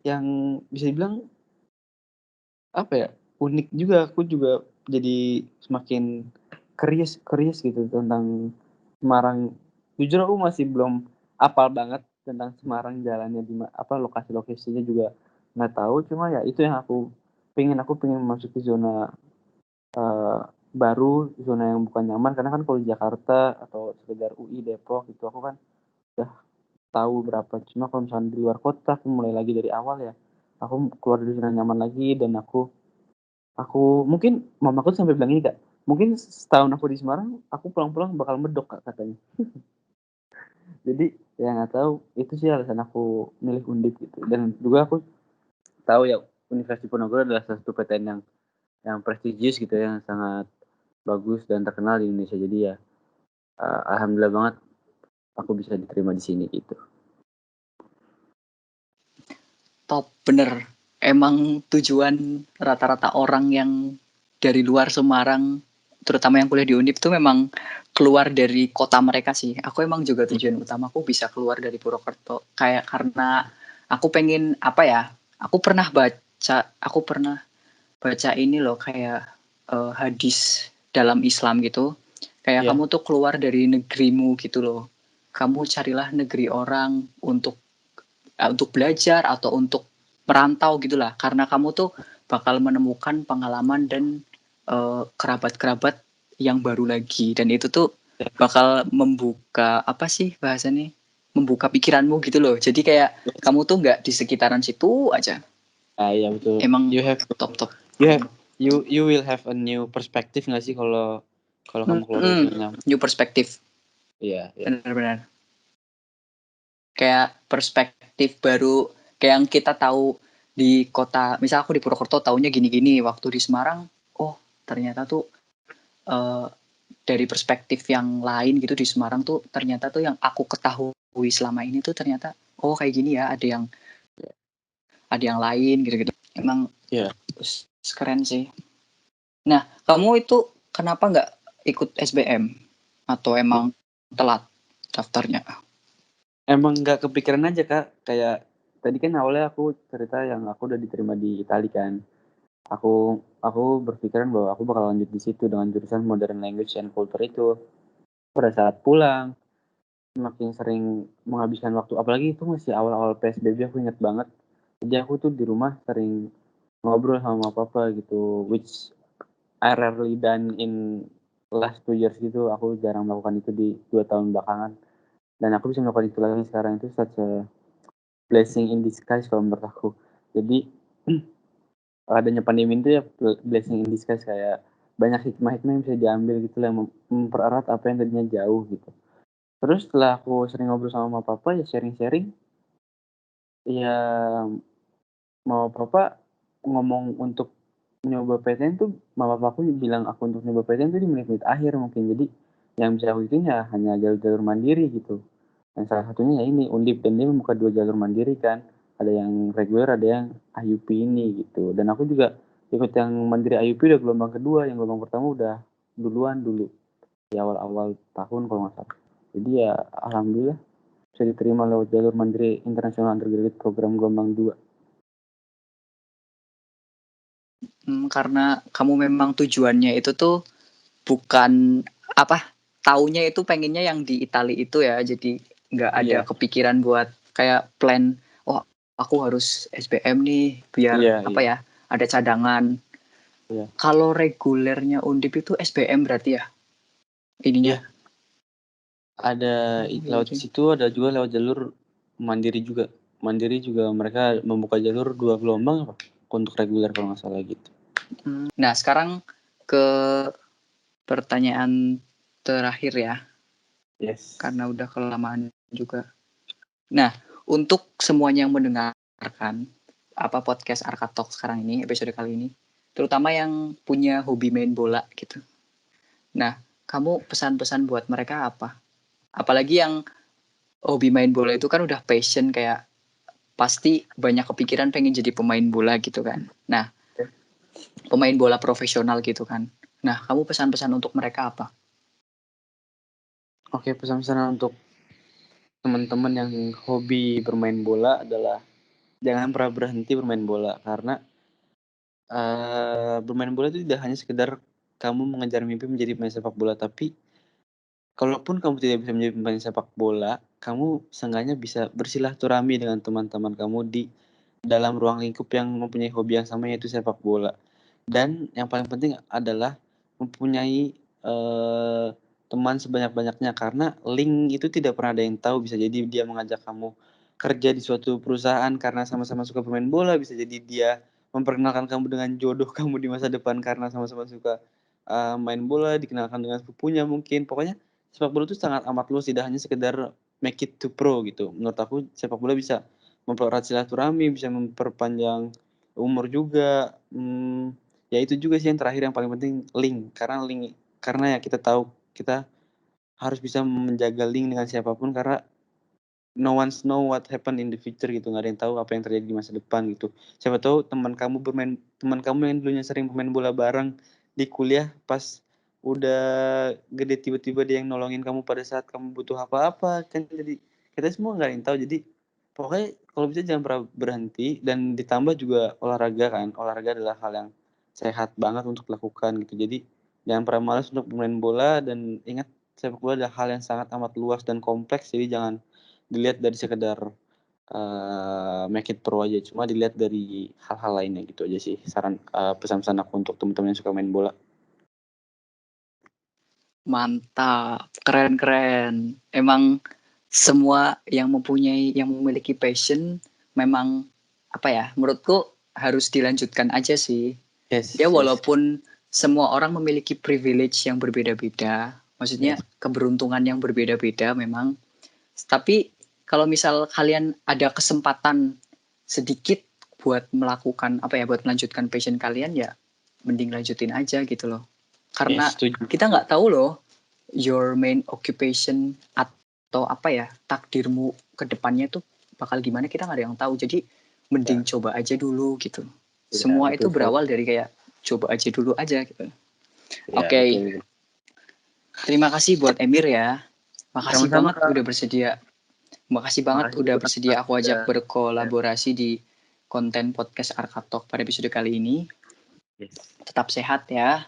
yang bisa dibilang, apa ya, unik juga. Aku juga jadi semakin curious curious gitu tentang Semarang. Jujur aku masih belum hafal banget tentang Semarang, jalannya lokasi-lokasinya juga nggak tahu, cuma ya itu yang aku pengen memasuki zona, eee, baru, zona yang bukan nyaman karena kan kalau di Jakarta atau sekedar UI, Depok gitu aku kan udah tahu berapa, cuma kalau misalnya di luar kota aku mulai lagi dari awal ya, aku keluar dari zona nyaman lagi dan aku Mungkin mamaku tuh sampai bilang gini, Kak, "Mungkin setahun aku di Semarang, aku pulang-pulang bakal medok, Kak," katanya. Jadi, ya nggak tahu, itu sih alasan aku milih Undip gitu. Dan juga aku tahu ya, Universitas Diponegoro adalah salah satu PTN yang prestigious gitu ya, yang sangat bagus dan terkenal di Indonesia. Jadi ya, alhamdulillah banget aku bisa diterima di sini gitu. Top, bener. Emang tujuan rata-rata orang yang dari luar Semarang, terutama yang kuliah di Undip tuh memang keluar dari kota mereka sih. Aku emang juga tujuan utamaku bisa keluar dari Purwokerto. Kayak karena aku pengen apa ya? Aku pernah baca ini loh kayak hadis dalam Islam gitu. Kayak Iya, kamu tuh keluar dari negerimu gitu loh. Kamu carilah negeri orang untuk belajar atau untuk merantau gitulah karena kamu tuh bakal menemukan pengalaman dan kerabat-kerabat yang baru lagi dan itu tuh bakal membuka apa sih bahasanya membuka pikiranmu gitu loh jadi kayak kamu tuh nggak di sekitaran situ aja iya betul. emang You have top top you have you will have a new perspective nggak sih kalau kalau kamu keluar dari zona nyaman? new perspektif Iya iya. benar-benar kayak perspektif baru kayak yang kita tahu di kota misal aku di Purwokerto taunya gini-gini waktu di Semarang oh ternyata tuh eh, dari perspektif yang lain gitu di Semarang tuh ternyata tuh yang aku ketahui selama ini tuh ternyata oh kayak gini ya ada yang lain gitu-gitu emang Iya. keren sih nah kamu itu kenapa nggak ikut SBM atau emang telat daftarnya Emang nggak kepikiran aja, Kak, kayak tadi kan awalnya aku cerita yang aku udah diterima di Itali kan. Aku berpikiran bahwa aku bakal lanjut di situ dengan jurusan Modern Language and Culture itu. Pada saat pulang, semakin sering menghabiskan waktu apalagi itu masih awal-awal PSBB aku inget banget. Jadi aku tuh di rumah sering ngobrol sama papa gitu, which I rarely done in last 2 years gitu, aku jarang melakukan itu di 2 tahun belakangan. Dan aku bisa melakukan itu lagi sekarang itu such a blessing in disguise kalau menurut aku. Jadi adanya pandemi itu ya blessing in disguise kayak banyak hikmah-hikmah yang bisa diambil gitu lah, yang mempererat apa yang tadinya jauh gitu. Terus setelah aku sering ngobrol sama mama papa ya sharing-sharing, ya mama papa ngomong untuk nyoba PTN tuh mama papaku bilang aku untuk nyoba PTN tuh di menit-menit akhir mungkin. Jadi yang bisa aku ikutin ya hanya jalur-jalur mandiri gitu. Yang salah satunya ya ini Undip dan dia membuka 2 jalur mandiri kan. Ada yang reguler, ada yang IUP ini gitu. Dan aku juga ikut yang mandiri IUP udah gelombang kedua, yang gelombang pertama udah duluan dulu di awal-awal tahun kalau nggak salah. Jadi ya alhamdulillah bisa diterima lewat jalur mandiri internasional undergraduate program gelombang 2. karena kamu memang tujuannya itu tuh bukan apa taunya itu pengennya yang di Itali itu ya jadi nggak ada Iya, kepikiran buat kayak plan oh aku harus SBM nih biar iya, apa iya, ya ada cadangan iya. kalau regulernya Undip itu SBM berarti ya ininya Iya, ada lewat gitu. situ ada juga lewat jalur mandiri juga. Mandiri juga mereka membuka jalur 2 gelombang apa untuk reguler kalau nggak salah gitu. Nah sekarang ke pertanyaan terakhir ya Yes. karena udah kelamaan juga. Nah untuk semuanya yang mendengarkan apa podcast Arka Talk sekarang ini episode kali ini terutama yang punya hobi main bola gitu. Nah, kamu pesan-pesan buat mereka apa? Apalagi yang hobi main bola itu kan udah passion kayak pasti banyak kepikiran pengen jadi pemain bola gitu kan. Nah, pemain bola profesional gitu kan. Nah, kamu pesan-pesan untuk mereka apa? Oke, pesan-pesan untuk teman-teman yang hobi bermain bola adalah jangan pernah berhenti bermain bola karena, bermain bola itu tidak hanya sekedar kamu mengejar mimpi menjadi pemain sepak bola, tapi kalaupun kamu tidak bisa menjadi pemain sepak bola, kamu seenggaknya bisa bersilaturahmi dengan teman-teman kamu di dalam ruang lingkup yang mempunyai hobi yang sama yaitu sepak bola. Dan yang paling penting adalah mempunyai, teman sebanyak-banyaknya karena link itu tidak pernah ada yang tahu, bisa jadi dia mengajak kamu kerja di suatu perusahaan karena sama-sama suka bermain bola, bisa jadi dia memperkenalkan kamu dengan jodoh kamu di masa depan karena sama-sama suka, main bola, dikenalkan dengan sepupunya mungkin. Pokoknya sepak bola itu sangat amat luas, tidak hanya sekedar make it to pro gitu. Menurut aku sepak bola bisa mempererat silaturahmi, bisa memperpanjang umur juga, ya itu juga sih yang terakhir yang paling penting link. Karena ya kita tahu kita harus bisa menjaga link dengan siapapun karena no one's know what happen in the future gitu, nggak ada yang tahu apa yang terjadi di masa depan gitu. Siapa tahu teman kamu yang dulunya sering bermain bola bareng di kuliah pas udah gede tiba-tiba dia yang nolongin kamu pada saat kamu butuh apa-apa, kan jadi kita semua nggak ada yang tahu. Jadi pokoknya kalau bisa jangan pernah berhenti dan ditambah juga olahraga kan, olahraga adalah hal yang sehat banget untuk dilakukan gitu. Jadi jangan pernah malas untuk bermain bola dan ingat sepak bola adalah hal yang sangat amat luas dan kompleks, jadi jangan dilihat dari sekedar, make it pro aja, cuma dilihat dari hal-hal lainnya gitu aja sih pesan-pesan aku untuk teman-teman yang suka main bola. Mantap, keren. Emang semua yang memiliki passion memang apa ya, menurutku harus dilanjutkan aja sih. Yes. Ya walaupun semua orang memiliki privilege yang berbeda-beda, maksudnya keberuntungan yang berbeda-beda memang. Tapi kalau misal kalian ada kesempatan sedikit buat melakukan buat melanjutkan passion kalian, ya mending lanjutin aja gitu loh. Karena Setuju. kita nggak tahu loh your main occupation atau takdirmu ke depannya tuh bakal gimana, kita nggak ada yang tahu. Jadi mending coba aja dulu gitu. Semua itu berawal dari kayak coba aja dulu aja gitu. Oke. Betul. Terima kasih buat Emir ya. Makasih Sama-sama, banget udah bersedia. Makasih banget udah bersedia aku ajak berkolaborasi di konten podcast Arkatalk pada episode kali ini. Yes. Tetap sehat ya.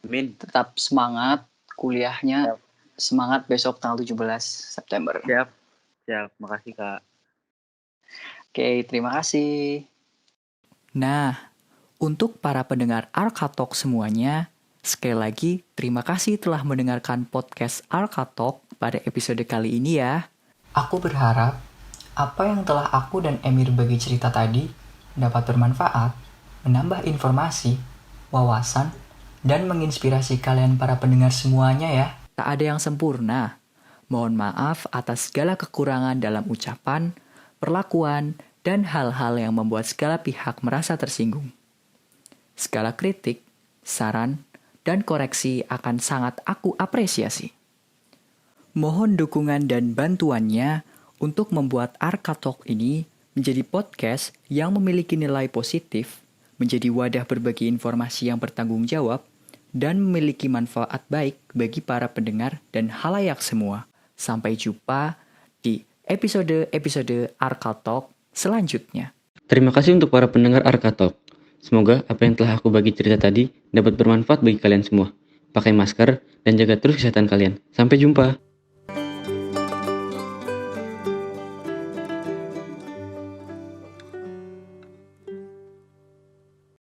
Amin. Tetap semangat kuliahnya. Siap. Semangat besok tanggal 17 September. Siap. Makasih Kak. Oke, terima kasih. Nah, untuk para pendengar Arkatalk semuanya, sekali lagi terima kasih telah mendengarkan podcast Arkatalk pada episode kali ini ya. Aku berharap apa yang telah aku dan Emir bagi cerita tadi dapat bermanfaat, menambah informasi, wawasan, dan menginspirasi kalian para pendengar semuanya ya. Tak ada yang sempurna. Mohon maaf atas segala kekurangan dalam ucapan, perlakuan, dan hal-hal yang membuat segala pihak merasa tersinggung. Segala kritik, saran, dan koreksi akan sangat aku apresiasi. Mohon dukungan dan bantuannya untuk membuat Arkatalk ini menjadi podcast yang memiliki nilai positif, menjadi wadah berbagi informasi yang bertanggung jawab, dan memiliki manfaat baik bagi para pendengar dan halayak semua. Sampai jumpa di episode-episode Arkatalk selanjutnya. Terima kasih untuk para pendengar Arkatalk. Semoga apa yang telah aku bagi cerita tadi dapat bermanfaat bagi kalian semua. Pakai masker dan jaga terus kesehatan kalian. Sampai jumpa.